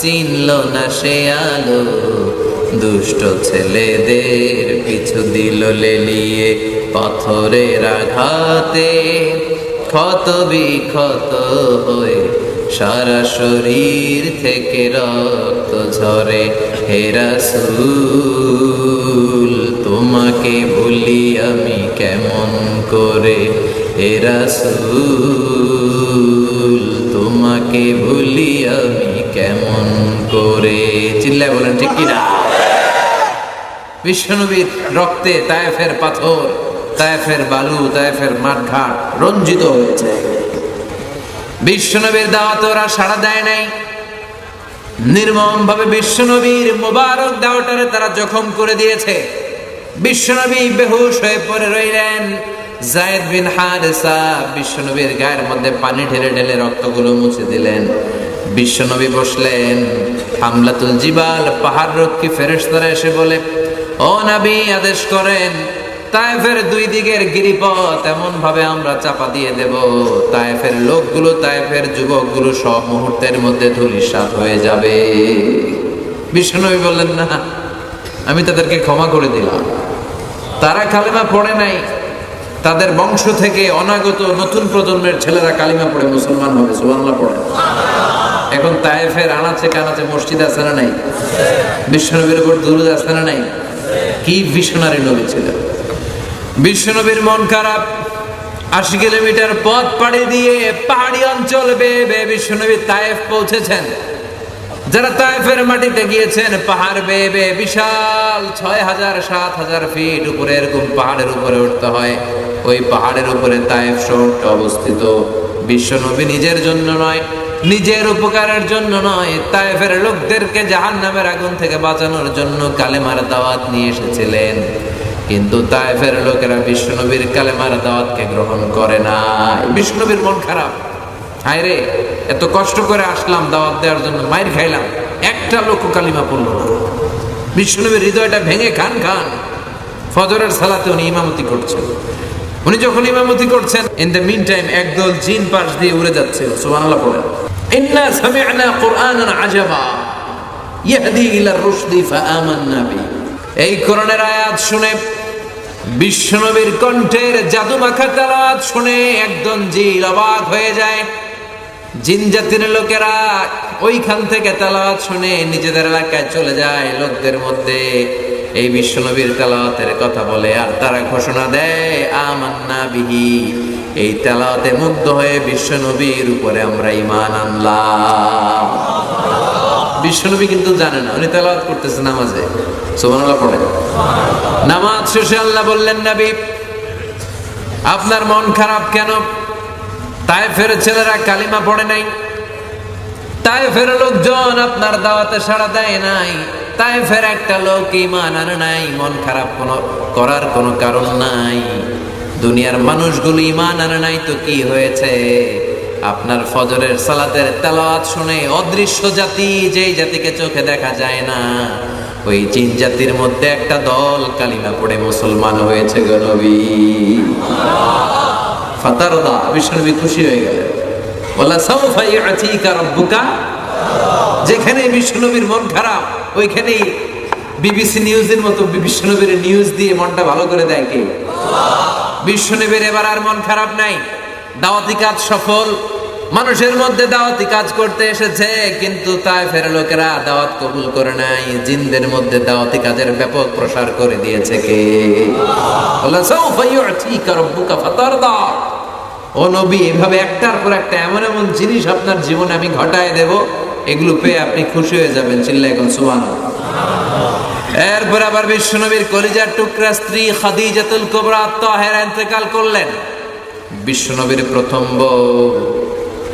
চিনল না সে আলো, দুষ্ট ছেলেদের পিছু দিল লেলিয়ে। পাথরের আঘাতে ক্ষত বিক্ষত হয়ে সারা শরীর থেকে রক্ত ঝরে। হে রাসূল তোমাকে ভুলি আমি কেমন করে, হে রাসূল তোমাকে ভুলি আমি কেমন করে। চিল্লায় বলেন ঠিক কিনা? বিশ্বনবীর রক্তে তায়েফের পাথর, তায়েফের বালু, তায়েফের মাঠঘাট রঞ্জিত হয়েছে। বিশ্বনবীর দাওয়াতে ওরা সাড়া দেয় নাই। নির্মম ভাবে বিশ্বনবীর মোবারক দাওয়াটারে তারা জখম করে দিয়েছে। বিশ্বনবী বেহুশ হয়ে পড়ে রইলেন। যায়েদ বিন হারেসা বিশ্বনবীর গায়ের মধ্যে পানি ঢেলে ঢেলে রক্তগুলো মুছে দিলেন। বিশ্বনবী বসলেন। হামলাতুল জিবাল, পাহাড় রক্ষী ফেরেশতারা এসে বলে, ও নবী আদেশ করেন, তায়েফের দুই দিকের গিরিপথ এমন ভাবে আমরা চাপা দিয়ে দেব, তায়েফের লোকগুলো, তায়েফের যুবকগুলো সব মুহূর্তের মধ্যে ধূলিসাৎ হয়ে যাবে। বিশ্বনবী বললেন, না, আমি তাদেরকে ক্ষমা করে দিলাম। তারা কালেমা পড়ে নাই, তাদের বংশ থেকে অনাগত নতুন প্রজন্মের ছেলেরা কালিমা পড়ে মুসলমান হবে, সুবহানাল্লাহ পড়ে। এখন তায়েফের আনাচে কানাচে মসজিদ আছে না নাই? বিশ্বনবীর উপর দুরূদ আছে না নাই? কি ভিশনারি নবী ছিলেন। বিশ্বনবীর মন খারাপ, 80 কিলোমিটার পথ পাড়ি দিয়ে পাহাড়ি অঞ্চল বেয়ে বেয়ে বিশ্বনবী তায়েফ পৌঁছেছেন। যারা তায়েফের মাটিতে গিয়েছেন, পাহাড় বেয়ে বেয়ে বিশাল 6000-7000 ফিট উপরে এরকম পাহাড়ের উপরে উঠতে হয়। ওই পাহাড়ের উপরে তায়েফ শহরটা অবস্থিত। বিশ্বনবী নিজের জন্য নয়, নিজের উপকারের জন্য নয়, তায়েফের লোকদেরকে জাহান্নামের আগুন থেকে বাঁচানোর জন্য কালেমার দাওয়াত নিয়ে এসেছিলেন। কিন্তু তায়েফের লোকেরা বিশ্বনবীর কালেমার দাওয়াতকে গ্রহণ করে না। বিশ্বনবীর মন খারাপ, হায় রে, এত কষ্ট করে আসলাম দাওয়াত দেওয়ার জন্য, মাইর খাইলাম, একটা লোক কালিমা পড়ল না। বিশ্বনবীর হৃদয়টা ভেঙে খান খান। ফজরের সালাতে উনি ইমামতি করছেন। উনি যখন ইমামতি করছেন, ইন দ্য মিন টাইম একদল জিন পাশ দিয়ে উড়ে যাচ্ছে, সুবহানাল্লাহ পড়েন। ইন্না সামি'না কুরআনান আজাবা ইয়াহদি ইলা রুশদি ফাআমান্না বিহি। এই কোরআনের আয়াত শুনে, বিশ্বনবীর কণ্ঠের জাদুমাখা তেলাওয়াত শুনে একদল জিন অবাক হয়ে যায়। জিন জাতির লোকেরা ওইখান থেকে তেলাওয়াত শুনে নিজেদের এলাকায় চলে যায়, লোকদের মধ্যে এই বিশ্বনবীর তেলাওয়াতের কথা বলে, আর তারা ঘোষণা দেয় আমান্না বিহি। এই তেলাওয়াতে মুগ্ধ হয়ে বিশ্বনবীর উপরে আমরা ঈমান আনলাম। বিশ্বনবী কিন্তু জানে না, উনি তেলাওয়াত করতেছে নামাজে, সুবহানাল্লাহ পড়ে। নামাজ শেষে আল্লাহ বললেন, নবী আপনার মন খারাপ কেন? তায়েফের ছেলেরা কালিমা পড়ে নাই, তায়েফের লোকজন আপনার দাওয়াতে সাড়া দেয় নাই, তায়েফের একটা লোক ঈমান আনে নাই, মন খারাপ করার কোনো কারণ নাই। দুনিয়ার মানুষগুলো ঈমান আনে নাই তো কি হয়েছে? আপনার ফজরের সালাতের তেলাওয়াত শুনে অদৃশ্য জাতি, যেই জাতিকে চোখে দেখা যায় না, ওই জিন জাতির মধ্যে একটা দল কালিমা পড়ে মুসলমান হয়েছে গো নবী। ফাতারদা, বিশ্বনবী খুশি হয়ে গেলেন। ওয়ালা সাউফা ইয়াতিকা রাব্বুকা। যেখানে বিশ্বনবীর মন খারাপ, ওইখানেই বিবিসি নিউজের মতো বিশ্বনবীর নিউজ দিয়ে মনটা ভালো করে দেয় কে? বিশ্বনবীর এবার আর মন খারাপ নাই, দাওয়াতি কাজ সফল। মানুষের মধ্যে দাওয়াতি কাজ করতে এসেছে, কিন্তু তায়েফের লোকেরা দাওয়াত কবুল করে নাই। জিনদের মধ্যে দাওয়াতি কাজের ব্যাপক প্রসার করে দিয়েছে কে? আল্লাহ সাউফা ইউতিকা রাব্বুকা ফাতারদা। ও নবী, এভাবে একটার পর একটা এমন এমন জিনিস আপনার জীবনে আমি ঘটায় দেব, এগুলো পেয়ে আপনি খুশি হয়ে যাবেন। চিল্লায় এখন সুবহানাল্লাহ। এরপর আবার বিশ্বনবীর কলিজার টুকরা স্ত্রী খাদিজাতুল কুবরা তাহেরা ইন্তেকাল করলেন। বিশ্বনবীর প্রথম বউ,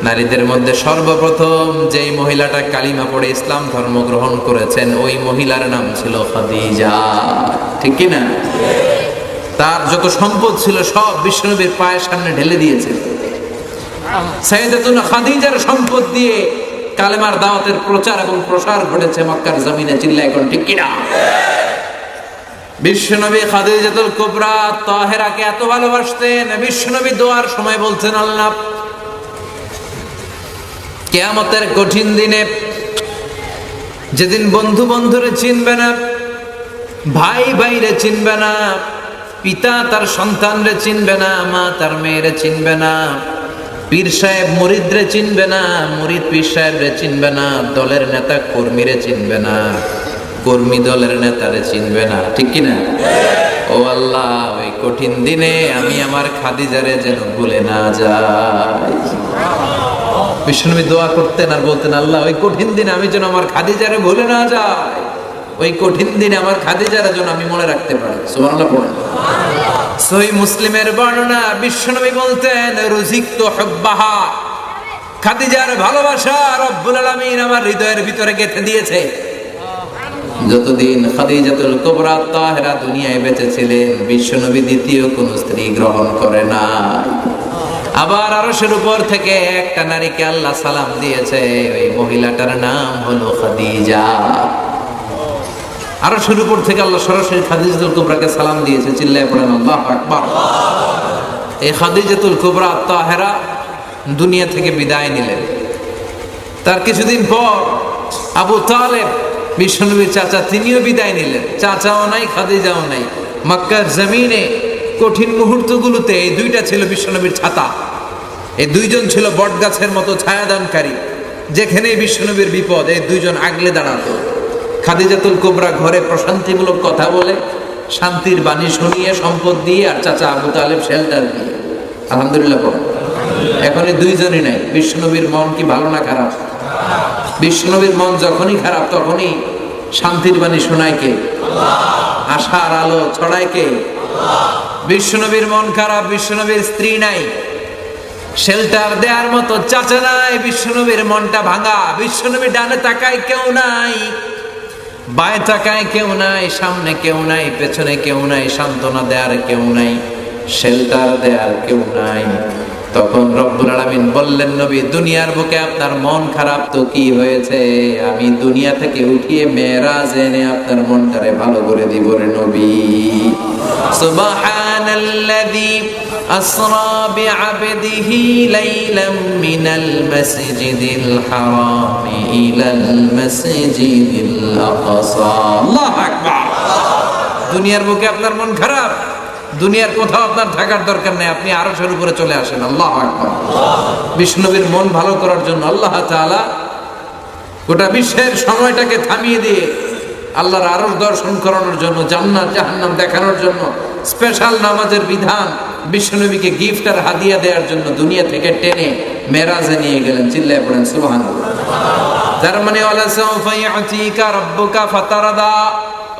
নারীদের মধ্যে সর্বপ্রথম যেই মহিলাটা কালিমা পড়ে ইসলাম ধর্ম গ্রহণ করেছেন, ওই মহিলার নাম ছিল খাদিজা, ঠিক কি না? তার যত সম্পদ ছিল সব বিশ্বনবীর পায়ের সামনে ঢেলে দিয়েছে। সাইয়েদাতুনা খাদিজার সম্পদ দিয়ে কালেমার দাওয়াতের প্রচার এবং প্রসার ঘটেছে মক্কার জমিনে। চিল্লায় এখন ঠিক কি না? বিশ্বনবী খাদিজাতুল কুবরা তাহেরাকে এত ভালোবাসতেন, বিশ্বনবী দোয়ার সময় বলছেন, আল্লাহ কিয়ামতের কঠিন দিনে, যেদিন বন্ধু বন্ধুরে চিনবে না, ভাই ভাইরে চিনবে না, পিতা তার সন্তানরে চিনবে না, মা তার মেয়েরে চিনবে না, পীর সাহেব মুরিদরে চিনবে না, মুরিদ পীর সাহেবরে চিনবে না, দলের নেতা কর্মীরে চিনবে না, কর্মী দলের নেতারে চিনবে না, ঠিক কি না? ও আল্লাহ, ওই কঠিন দিনে আমি আমার খাদিজারে যেন ভুলে না যাই। বিশ্বনবী দোয়া করতেন আর বলতেন, আল্লাহ ওই কঠিন দিনে আমি যেন আমার খাদিজারে ভুলে না যাই, ওই কঠিন দিনে আমার খাদিজারে যেন আমি মনে রাখতে পারি। সুবহানাল্লাহ পড়েন। সহিহ মুসলিমের বর্ণনা, বিশ্বনবী বলতেন, রুজিকতু হুব্বাহা, খাদিজার ভালোবাসা রব্বুল আলামিন আমার হৃদয়ের ভিতরে গেঁথে দিয়েছে। যতদিন খাদিজাতুল কুবরা তাহেরা দুনিয়ায় বেঁচে ছিলেন, বিশ্বনবী দ্বিতীয় কোন স্ত্রী গ্রহণ করে নাই। আবার আরশের উপর থেকে একটা নারীকে আল্লাহ সালাম দিয়েছে, ওই মহিলাটার নাম হলো খাদিজা। আরশের উপর থেকে আল্লাহ সরাসরি খাদিজাতুল কুবরাকে সালাম দিয়েছে। চিল্লায় পড়েন আল্লাহু আকবার। এই খাদিজাতুল কুবরা তাহেরা দুনিয়া থেকে বিদায় নিলেন। তার কিছুদিন পর আবু তালেব, বিশ্বনবীর চাচা, তিনিও বিদায় নিলেন। চাচাও নাই, খাদিজাও নাই। মক্কার জমিনে কঠিন মুহূর্তগুলোতে এই দুইটা ছিল বিশ্বনবীর ছাতা। এই দুইজন ছিল বটগাছের মতো ছায়াদানকারী। যেখানেই বিশ্বনবীর বিপদ এই দুইজন আগলে দাঁড়াতো। খাদিজাতুল কুবরা ঘরে প্রশান্তিমূলক কথা বলে, শান্তির বাণী শুনিয়ে, সম্পদ দিয়ে, আর চাচা আবু তালেব শেল্টার দিয়ে। আলহামদুলিল্লাহ বলেন। এখন এই দুইজনই নাই। বিশ্বনবীর মন কি ভালো না খারাপ? বিশ্বনবীর মন যখনই খারাপ তখনই শান্তির বাণী শোনায় কে? আশার আলো ছড়ায় কে? বিশ্বনবীর মন খারাপ, বিশ্বনবীর স্ত্রী নাই, শেল্টার দেওয়ার মতো চাচা নাই, বিশ্বনবীর মনটা ভাঙা। বিশ্বনবী ডানে তাকায় কেউ নাই, বায়ে তাকায় কেউ নাই, সামনে কেউ নাই, পেছনে কেউ নাই, সান্ত্বনা দেওয়ার কেউ নাই, শেল্টার দেওয়ার কেউ নাই। তখন রব্বুল আলামিন বললেন, নবী দুনিয়ার বুকে আপনার মন খারাপ তো কি হয়েছে, আমি দুনিয়া থেকে উঠিয়ে মেরাজ এনে আপনার মনটারে ভালো করে দিব রে নবী। সুবহানাল্লাযী আসরা বিআবদিহি লাইলাম মিনাল মাসজিদিল হারাম ইলাল মাসজিদিল আকসা। আল্লাহু আকবার। দুনিয়ার বুকে আপনার মন খারাপ, দুনিয়ার কোথাও আপনার থাকার দরকার নেই, আপনি আরশের উপরে চলে আসেন। আল্লাহু আকবার। বিষ্ণুবীর মন ভালো করার জন্য আল্লাহ তাআলা গোটা বিশ্বের সময়টাকে থামিয়ে দিয়ে আল্লাহর আরশ দর্শন করানোর জন্য, জান্নাত জাহান্নাম দেখানোর জন্য স্পেশাল নামাজের বিধান বিশ্বনবীকে গিফট আর হাদিয়া দেওয়ার জন্য দুনিয়া থেকে টেনে মেরাজে নিয়ে গেলেন। চিল্লায় পড়েন সুবহানাল্লাহ। তার মানে ওয়ালা সাউফা ইয়াতিকা রাব্বুকা ফাতারদা,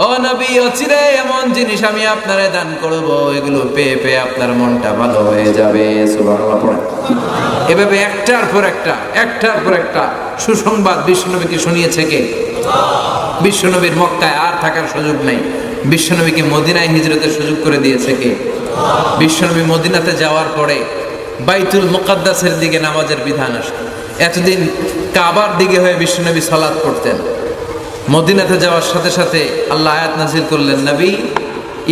ও নবী অচিরে এমন জিনিস আমি আপনারে দান করব, এগুলো পেয়ে পেয়ে আপনার মনটা ভালো হয়ে যাবে। সুবহানাল্লাহ পড়েন। এভাবে একটার পর একটা সুসংবাদ বিশ্বনবীকে শুনিয়েছে কে? বিশ্বনবীর মক্কায় আর থাকার সুযোগ নাই, বিশ্বনবীকে মদিনায় হিজরতের সুযোগ করে দিয়েছে কে? বিশ্বনবী মদিনাতে যাওয়ার পরে বাইতুল মুকাদ্দাসের দিকে নামাজের বিধান আসে। এতদিন কাবার দিকে হয়ে বিশ্বনবী সালাত পড়তেন। মদিনাতে যাওয়ার সাথে সাথে আল্লাহ আয়াত নাযিল করলেন, নবী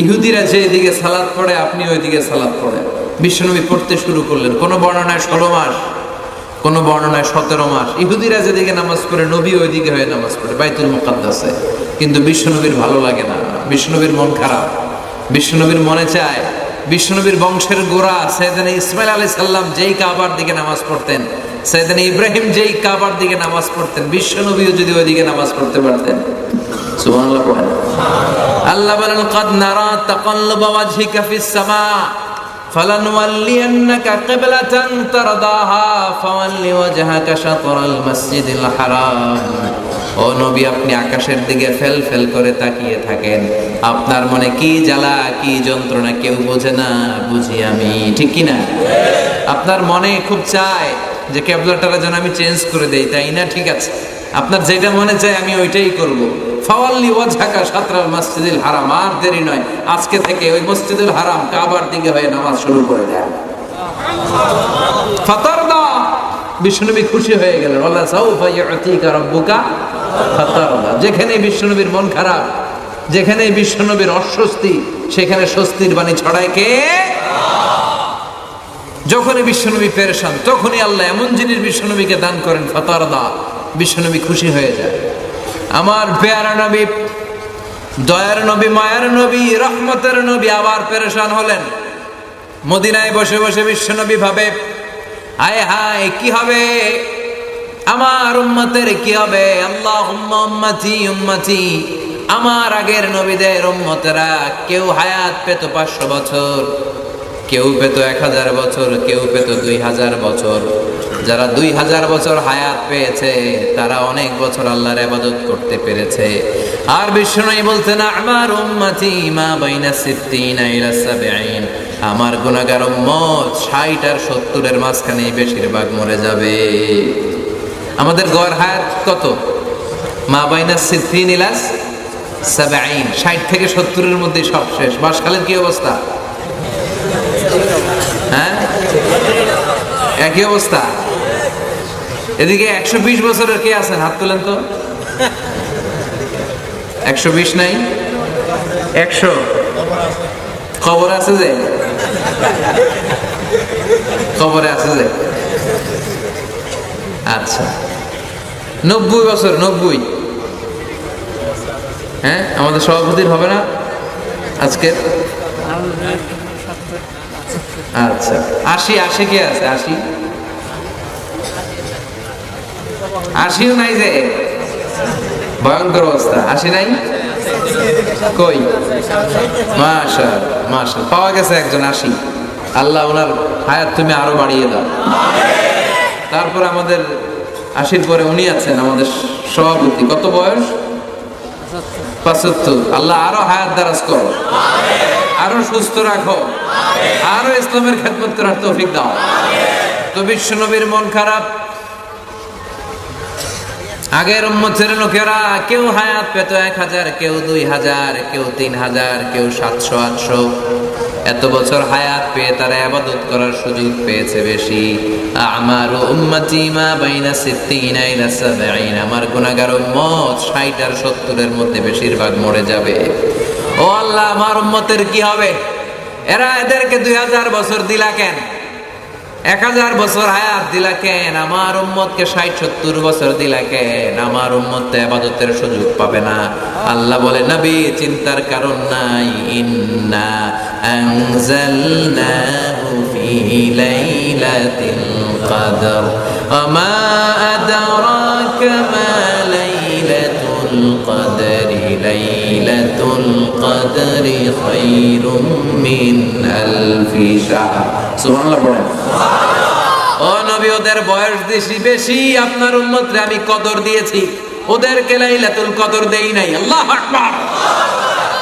ইহুদিরা যে দিকে সালাত পড়ে আপনি ওই দিকে সালাত পড়েন। বিশ্বনবী পড়তে শুরু করলেন। কোন বর্ণনায় 16 মাস, কোন বর্ণনায় 17 মাস। ইহুদিরা যেদিকে নামাজ পড়ে নবী ওই দিকে হয়ে নামাজ পড়ে বাইতুল মুকাদ্দাসে। কিন্তু বিশ্বনবীর ভালো লাগে না, বিশ্বনবীর মন খারাপ। বিশ্বনবীর মনে চায় বিশ্বনবীর বংশের গোড়া সাইয়েদনা ইসমাইল আলাইহিস সালাম যেই কাবার দিকে নামাজ পড়তেন, সাইয়েদনা ইব্রাহিম যেই কাবার দিকে নামাজ পড়তেন, বিশ্বনবীও যদি ওই দিকে নামাজ পড়তে পারতেন। সুবহানাল্লাহ পড়েন। আল্লাহ বলেন, কাদ নারা তাকাল্লুবা ওয়াজহিকা ফিস সামা ফালানুওয়াল্লিয়ান্নাকা কিবলাতান তারদাহা ফাওয়াল্লি ওয়াজহাকা শাতরাল মাসজিদিল হারাম। ও নবী আপনি আকাশের দিকে ফেল ফেল করে তাকিয়ে থাকেন, আপনার মনে কি জ্বালা কি যন্ত্রণা কেউ বোঝে না, বুঝি আমি, ঠিক কি না? আপনার মনে খুব চায় যে কিবলাটারে যেন আমি চেঞ্জ করে দেই, তাই না? ঠিক আছে, আপনার যেটা মনে চায় আমি ওইটাই করব। ফাওয়াল্লি ওয়াজহাকা শাতরাল মাসজিদিল হারাম, আর দেরি নয়, আজকে থেকে ওই মসজিদুল হারাম কাবার দিকে হয়ে নামাজ শুরু করে দেন। ফাতারদা, বিশ্বনবী খুশি হয়ে গেলেন। ওয়ালা সাউফা ইয়াতিকা রাব্বুকা ফাতারদা। যেখানে বিশ্বনবীর মন খারাপ, যেখানে বিশ্বনবীর অস্বস্তি, সেখানে স্বস্তির বাণী ছড়ায় কে? যখনই বিশ্বনবী পেরেশান তখনই আল্লাহ এমন জিনিস বিশ্বনবীকে দান করেন, ফাতারদা, বিশ্বনবী খুশি হয়ে যায়। আমার পেয়ারা নবী, দয়ার নবী, মায়ার নবী, রহমতের নবী আবার পেরেশান হলেন। মদিনায় বসে বসে বিশ্বনবী ভাবে, হায় হায় কি হবে আমার উম্মতের, কি হবে? আল্লাহুম্মা উম্মতি উম্মতি, আমার আগের নবীদের উম্মতেরা কেউ হায়াত পেত 500 বছর, কেউ পেত 1000 বছর, কেউ পেত 2000 বছর। যারা 2000 বছর হায়াত পেয়েছে তারা অনেক বছর আল্লাহর ইবাদত করতে পেরেছে। আর বিশ্বনবী বলতেন, আমার উম্মতি মা বাইনা 60 ইলা 70, আমার গুনাহগার উম্মত 60 আর 70 এর মাঝখানে বেশিরভাগ মরে যাবে। আমাদের গড় হায়াত কত? মা বাইনা 60 ইলা 70, 60 থেকে 70 এর মধ্যে সব শেষ। বাসকালের কি অবস্থা? হ্যাঁ, একই অবস্থা। এদিকে 120 বছরের কে আছেন? হাত তোলেন তো। 120 নাই, 100 খবর আছে যে, খবরে আছে যে। আচ্ছা, 90 বছর, 90। হ্যাঁ, আমাদের সভাপতির হবে না আজকে? আচ্ছা, 80 কে আছে? 80 নাই, যে ভয়ঙ্কর অবস্থা। 80 নাই কই? মাশাআল্লাহ, মাশাআল্লাহ, পাওয়া গেছে একজন 80। আল্লাহ ওনার হায়াত তুমি আরো বাড়িয়ে দাও। তারপর আমাদের 80-র পরে উনি আছেন আমাদের সভাপতি, কত বয়স? 75। আল্লাহ আরো হায়াত দারাজ করো, আরো সুস্থ রাখো, আরো ইসলামের খেদমত করার তৌফিক দাও। তো বিশ্ব নবীর মন খারাপ। আগের উম্মতের লোকেরা কেউ হায়াত পেত 1000, কেউ 2000, কেউ 3000, কেউ 700-800। এত বছর হায়াত পেয়ে তারা ইবাদত করার সুযোগ পেয়েছে বেশি। আমারু উম্মতি মা বাইনা 60 ইলা 70। আমার গুনাহগার উম্মত 60 আর 70 এর মধ্যে বেশিরভাগ মরে যাবে। ও আল্লাহ, আমার উম্মতের কি হবে? এদেরকে 2000 বছর দিলা কেন? 1000 বছর হায়াত দিলা কেন? আমার উম্মতকে 60-70 বছর দিলা কেন? আমার উম্মত তো ইবাদতের সুযোগ পাবে না। আল্লাহ বলে, নবী চিন্তার কারণ নাই। ইন্না আনজালনাহু ফি লাইলাতিল কদর ওয়া মা আদরাকা মা লাইলাতুল কদরি লাইলাতুল কদরি খায়রুম মিন আলফি শাহর। সুবহানাল্লাহ পড়েন। ও নবী, ওদের বয়স বেশি, আপনার উম্মতরে আমি কদর দিয়েছি, ওদেরকে লাইলাতুল কদর দেই নাই। আল্লাহু আকবার।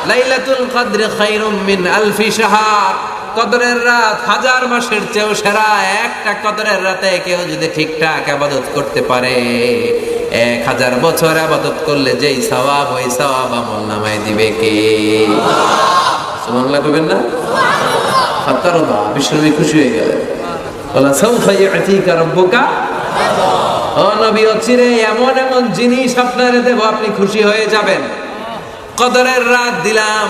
লাইলাতুল কদর খায়রুম মিন আলফি শাহর। কদরের রাত 1000 মাসের চেয়েও সেরা। একটা কদরের রাতে কেউ যদি ঠিকঠাক ইবাদত করতে পারে, 1000 বছর ইবাদত করলে যেই সওয়াব, ওই সওয়াব আমলনামায় দিবে কে? সুবহানাল্লাহ কইবেন না? ফাতারদা, বিশ্বনবী খুশি হয়ে গেলেন। বলা সাউফা ইয়াতিকা রাব্বুকা। ও নবী, অচিরে এমন এমন জিনিস আপনারে দেব, আপনি খুশি হয়ে যাবেন। কদরের রাত দিলাম।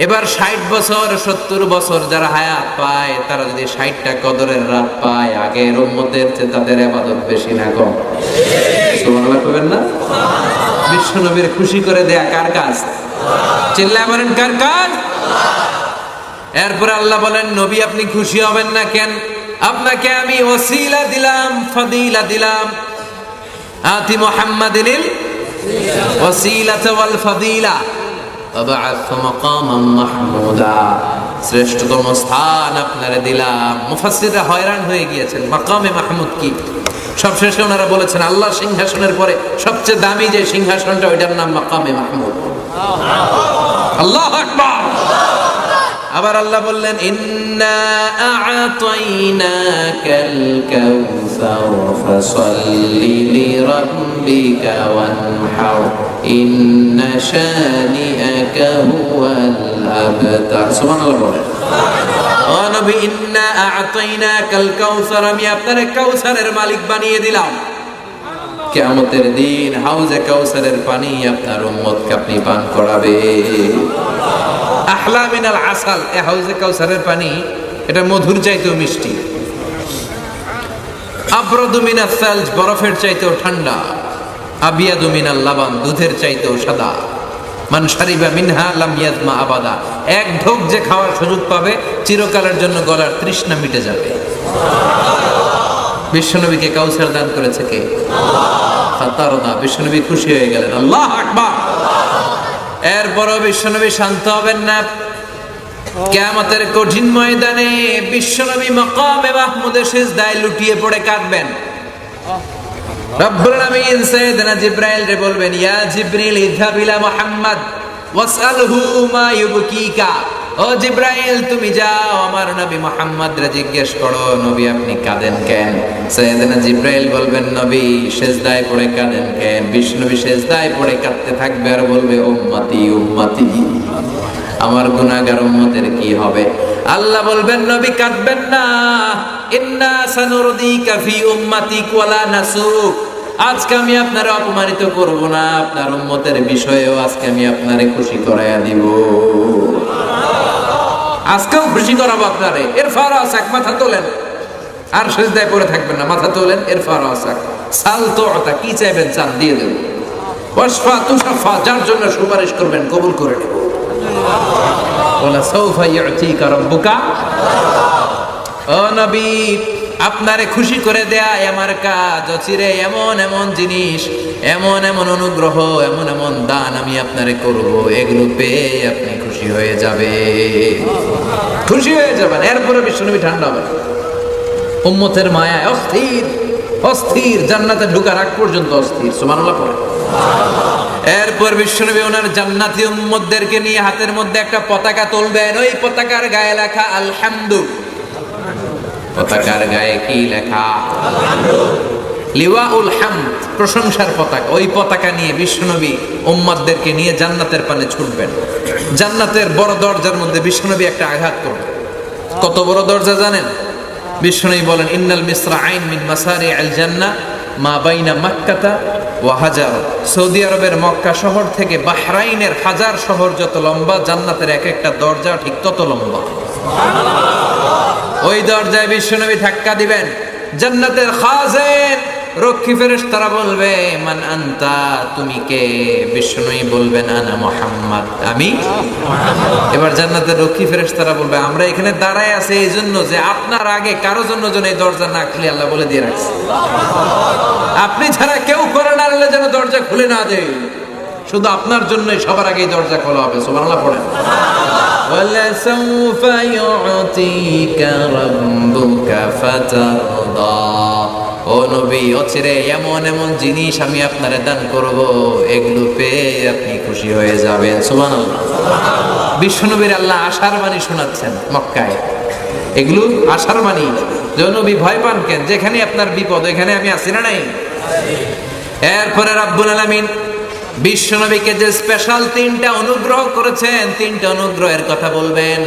এবার 60 বছর 70 বছর যারা হায়াত পায়, তারা যদি 60টা কদরের রাত পায়, আগের উম্মতের চেয়ে তাদের ইবাদত বেশি না কম? সুবহানাল্লাহ কইবেন না? বিশ্বনবীর খুশি করে দেয়া কার কাজ? চিল্লায় বলেন, কার কাজ? এরপর আল্লাহ বলেন, নবী আপনি খুশি হবেন না কেন? আপনাকে আমি ওসিলা দিলাম, ফাদিলা দিলাম। আতি মুহাম্মাদিনিল ওসিলাতা ওয়াল ফাদিলা ওয়া বা'আথ মাকামান মাহমুদা। শ্রেষ্ঠতম স্থান আপনারে দিলাম। মুফাসসিররা হয়রান হয়ে গিয়েছেন, মাকামে মাহমুদ কি? সবশেষে ওনারা বলেছেন আল্লাহর সিংহাসনের পরে সবচেয়ে দামি যে সিংহাসনটা, ওইটার নাম মাকামে মাহমুদ। আল্লাহু আকবার। আবার আল্লাহ বললেন, ইন্না আ'তাইনাকাল কাউসার ফাসাল্লি লিরাব্বিকা ওয়ানহার ইন্না শানিআকা হুয়াল আবতার। সুবহানাল্লাহ বলেন। ও নবী, ইন্না আ'তাইনাকাল কাউসার, আমি আপনারে কাউসারের মালিক বানিয়ে দিলাম। কিয়ামতের দিন হাউজে কাউসারের পানি আপনার উম্মতকে আপনি পান করাবে। আহলা মিনাল আসাল। এই হাউজে কাউসারের পানি, এটা মধুর চাইতেও মিষ্টি। আবরাদু মিনাস সালজ, বরফের চাইতেও ঠান্ডা। আবিয়াদু মিনাল লাবান, দুধের চাইতেও সাদা। মান শারিবা মিনহা লাম ইয়াজমা আবাদা। এক ঢোক যে খাওয়ার সুযোগ পাবে, চিরকালের জন্য গলার তৃষ্ণা মিটে যাবে। বিশ্বনবীকে কাউসার দান করেছে কে? ফাতারদা। বিশ্বনবী খুশি হয়ে গেলেন। আল্লাহু আকবার। এরপরও বিশ্বনবী শান্ত হবেন না। কিয়ামতের কঠিন ময়দানে বিশ্বনবী মাকামে মাহমুদে সিজদায় লুটিয়ে পড়ে কাঁদবেন। রব্বুল আলামিন সাইয়েদনা জিবরাইল রে বলবেন, ইয়া জিবরিল ইযহাব ইলা মুহাম্মদ ওয়াসআলহু মা ইউবকিকা। ও জিবরাইল, তুমি যাও আমার নবী মুহাম্মদ রে জিজ্ঞেস করো, নবী আপনি কাঁদেন কেন? সাইয়েদনা জিবরাইল বলবেন, নবী সিজদায় পড়ে কাঁদেন কেন? বিশ্বনবী সিজদায় পড়ে কাঁদতে থাকবে আর বলবে, উম্মতি উম্মতি, আমার গুনাহগার উম্মতের কি হবে? আল্লাহ বলবেন, নবী কাঁদবেন না। ইন্না সানুরদিকা ফি উম্মাতিক ওয়ালা নাসুক। আজকে আমি আপনারে অপমানিত করব না, আপনার উম্মতের বিষয়েও আজকে আমি আপনারে খুশি করাইয়া দিব। আজকেও খুশি করাবো আপনারে। ইরফা রাসাক, মাথা তোলেন। আর সিজদায় পড়ে থাকবেন না, মাথা তোলেন। ইরফা রাসাক, সাল তু'তা, কি চাইবেন চান দিয়ে দেব। ওয়াশফা তুশাফা, যার জন্য সুপারিশ করবেন কবুল করে নেব। ওয়ালা সাউফা ইউতিকা রাব্বুকা। ও নবী, আপনারে খুশি করে দেয়া আমার কাজ। অচিরে এমন এমন জিনিস, এমন এমন অনুগ্রহ, এমন এমন দান আমি আপনারে করব, এগুলো পেয়ে আপনি খুশি হয়ে যাবে, খুশি হয়ে যাবেন। এরপরে বিশ্বনবী ঠান্ডা হবে, উম্মতের মায়ায় অস্থির অস্থির, জান্নাতে ঢোকার আগ পর্যন্ত অস্থির। সুবহানাল্লাহ পড়ে। এরপর বিশ্বনবী ওনার জান্নাতি উম্মতদেরকে নিয়ে হাতের মধ্যে একটা পতাকা তুলবেন। ওই পতাকার গায়ে লেখা আলহামদু। পতাকার গায়ে কি লেখা? লিওয়াউল হামদ, প্রশংসার পতাকা। ওই পতাকা নিয়ে বিশ্বনবী উম্মতদেরকে নিয়ে জান্নাতের পানে ছুটবেন। জান্নাতের বড় দরজার মধ্যে বিশ্বনবী একটা আঘাত করবেন। কত বড় দরজা জানেন? বিশ্বনবী বলেন, ইন্নাল মিসরাআইন মিন মাসারি আল জান্নাহ মা বাইনা মাক্কাতা ওয়া হাজার। সৌদি আরবের মক্কা শহর থেকে বাহরাইনের হাজার শহর যত লম্বা, জান্নাতের এক একটা দরজা ঠিক তত লম্বা। ওই দরজায় বিশ্বনবী ধাক্কা দিবেন। জান্নাতের খাজেন, রক্ষী ফেরেশতারা বলবে, মান আনতা, তুমি কে? বিশ্বনবী বলবেন, আনা মুহাম্মদ, আমি। এবার জান্নাতের রক্ষী ফেরেশতারা বলবে, আমরা এখানে দাঁড়ায় আছি এই জন্য যে আপনার আগে কারো জন্য যেন এই দরজা না খুলে আল্লাহ বলে দিয়ে রাখছে, আপনি ছাড়া কেউ করে না আল্লাহ যেন দরজা খুলে না দেয়, শুধু আপনার জন্যই সবার আগে দরজা খোলা হবে। সুবহানাল্লাহ পড়েন। وَلَسَوْفَ يُعْطِيكَ رَبُّكَ فَتَرْضَى। ও নবী, অচিরে এমন এমন জিনিস আমি আপনারে দান করব, এগুলো পেয়ে আপনি খুশি হয়ে যাবেন। সুবহানাল্লাহ। বিশ্বনবীর আল্লাহ আশার বাণী শোনাচ্ছেন মক্কায়। এগুলো আশার বাণী। যে নবী ভয় পান কেন? যেখানে আপনার বিপদ এখানে আমি আছি না নাই? এরপরে রাব্বুল আলামিন বিশ্বনবীকে যে স্পেশাল তিনটা অনুগ্রহ করেছেন, তিনটা অনুগ্রহের কথা বলবেন।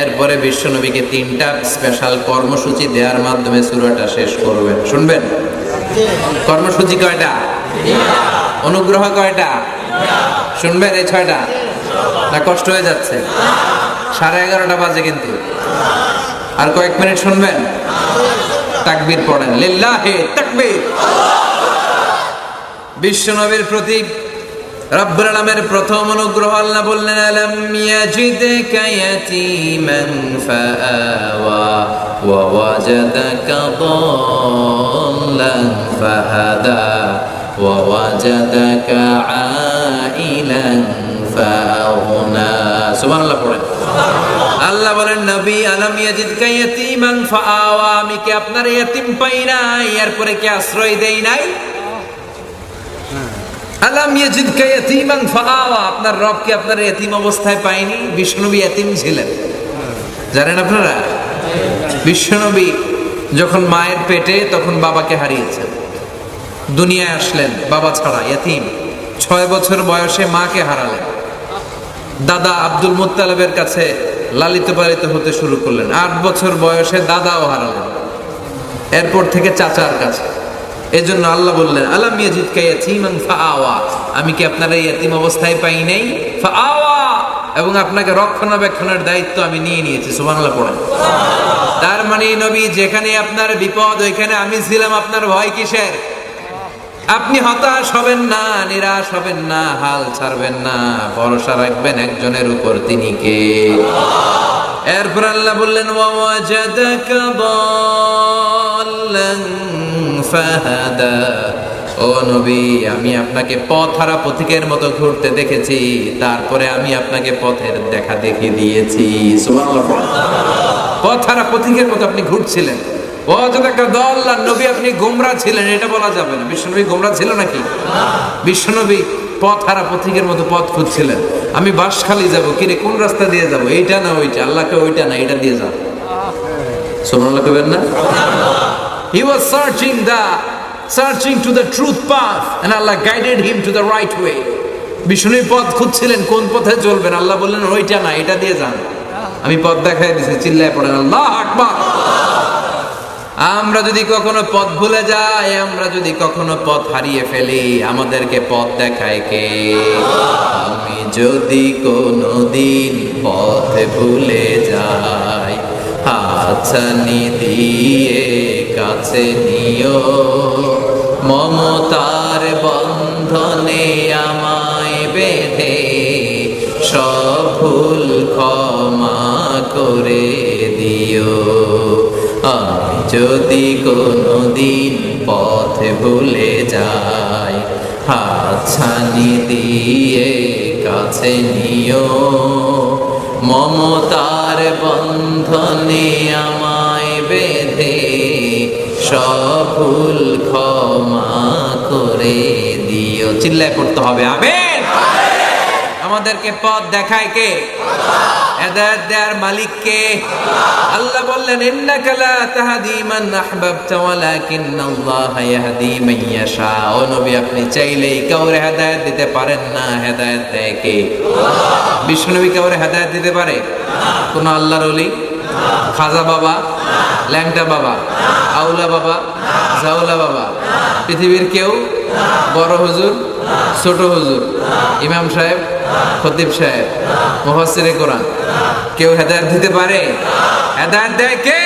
এরপরে বিশ্বনবীকে তিনটা স্পেশাল কর্মসূচি দেওয়ার মাধ্যমে সূরাটা শেষ করবেন। শুনবেন? কর্মসূচি কয়টা? অনুগ্রহ কয়টা? শুনবেন এই 6টা? না কষ্ট হয়ে যাচ্ছে? 11:30 বাজে কিন্তু। আর কয়েক মিনিট শুনবেন? তাকবীর পড়েন, লিল্লাহি তাকবীর। বিশ্বনবীর প্রতি রব্বুল আলামিনের প্রথম অনুগ্রহ, আল্লাহ বললেন, আলাম ইয়াজিদকা ইয়াতীমান ফাআওয়া ওয়া ওয়াজাদাকা দাল্লান ফাহাদা ওয়া ওয়াজাদাকা আইলান ফাআগনা। সুবহানাল্লাহ পড়েন। আল্লাহ বলেন, নবী, আলাম ইয়াজিদকা ইয়াতীমান ফাআওয়া, আমি কি আপনার ইয়তিম পাই নাই, এরপরে কি আশ্রয় দেই নাই? আলাম ইয়াজিদকা ইয়াতীমান ফাআওয়া, আপনার রব কি আপনার ইয়তিম অবস্থায় পায়নি? বিশ্বনবী ইয়তিম ছিলেন, জানেন আপনারা? বিশ্বনবী যখন মায়ের পেটে, তখন বাবাকে হারিয়েছেন। দুনিয়ায় আসলেন বাবা ছাড়া, ইয়তিম। 6 বছর বয়সে মাকে হারালেন। দাদা আব্দুল মুত্তালিবের কাছে লালিত পালিত হতে শুরু করলেন। 8 বছর বয়সে দাদাও হারালেন। এরপর থেকে চাচার কাছে। এজন্য আল্লাহ বললেন, আলাম ইয়াজিদকা ইয়াতীমান ফাআওয়া, আমি কি আপনার এই ইয়তিম অবস্থায় পাই নাই? ফাআওয়া, এবং আপনাকে রক্ষণাবেক্ষণের দায়িত্ব আমি নিয়ে নিয়েছি। সুবহানাল্লাহ পড়েন। তার মানে নবী, যেখানে আপনার বিপদ ওইখানে আমি ছিলাম, আপনার ভয় কিসের? আপনি হতাশ হবেন না, নিরাশ হবেন না, হাল ছাড়বেন না, ভরসা রাখবেন একজনের উপর, তিনি কে? এরপর আল্লাহ বললেন, ওয়া ওয়াজাদাকা দাল্লান ফাহাদা, ও নবী, আমি আপনাকে পথহারা পথিকের মতো ঘুরতে দেখেছি, তারপরে আমি আপনাকে পথের দেখা দেখিয়ে দিয়েছি। সুবহানাল্লাহ। পথহারা পথিকের মতো আপনি ঘুরছিলেন। ওয়াজাদাকা দাল্লান, নবী আপনি গোমরা ছিলেন, এটা বলা যাবে না। বিশ্বনবী গোমরা ছিল নাকি? বিশ্বনবী পথহারা পথিকের মতো পথ খুঁজছিলেন। আমি বাঁশখালী যাব, কিরে কোন রাস্তা দিয়ে যাব? এইটা না ওইটা? আল্লাহকে ওইটা না এটা দিয়ে যাব। সুবহানাল্লাহ কইবেন না? He was searching to the truth path and Allah guided him to the right way. বিষ্ণুই পথ খুঁজছিলেন, কোন পথে চলবেন। আল্লাহ বললেন, ওইটা না এটা দিয়ে যান। আমি পথ দেখাই দিয়েছি। চিল্লায় পড়েন আল্লাহু আকবার। আমরা যদি কখনো পথ ভুলে যাই, আমরা যদি কখনো পথ হারিয়ে ফেলি, আমাদেরকে পথ দেখায় কে? আমি যদি কোনোদিন পথ ভুলে যাই, হাতছানি দিয়ে কাছে নিও, মমতার বন্ধনে আমায় বেঁধে সব ভুল ক্ষমা করে দিও। আমি যদি কোনোদিন পথ ভুলে যাই, হাতছানি দিয়ে কাছে নিও। মমতার বন্ধনে আমায় বেঁধে সব ভুল ক্ষমা করে দিও। চিল্লায় পড়তে হবে আমিন। আমাদেরকে পথ দেখায় কে? হেদায়েত দেওয়ার মালিক কে? আল্লাহ বললেন ইন্নাকা লা তাহদি মান আহবাবতা ওয়ালাকিন্নাল্লাহা ইয়াহদি মান ইয়াশা। ও নবী, আপনি চাইলেই কাউরে হেদায়েত দিতে পারেন না, হেদায়েত দেয় কে? আল্লাহ। বিশ্বনবী কাউরে হেদায়েত দিতে পারে? কোন আল্লাহর ওলি? খাজা বাবা, ল্যাংটা বাবা, আউলা বাবা, জাউলা বাবা, পৃথিবীর কেউ? বড় হুজুর, ছোট হুজুর, ইমাম সাহেব, খতিব সাহেব, মুফাসসিরে কোরআন, কেউ হেদায়েত দিতে পারে? হেদায়েত দেয় কে?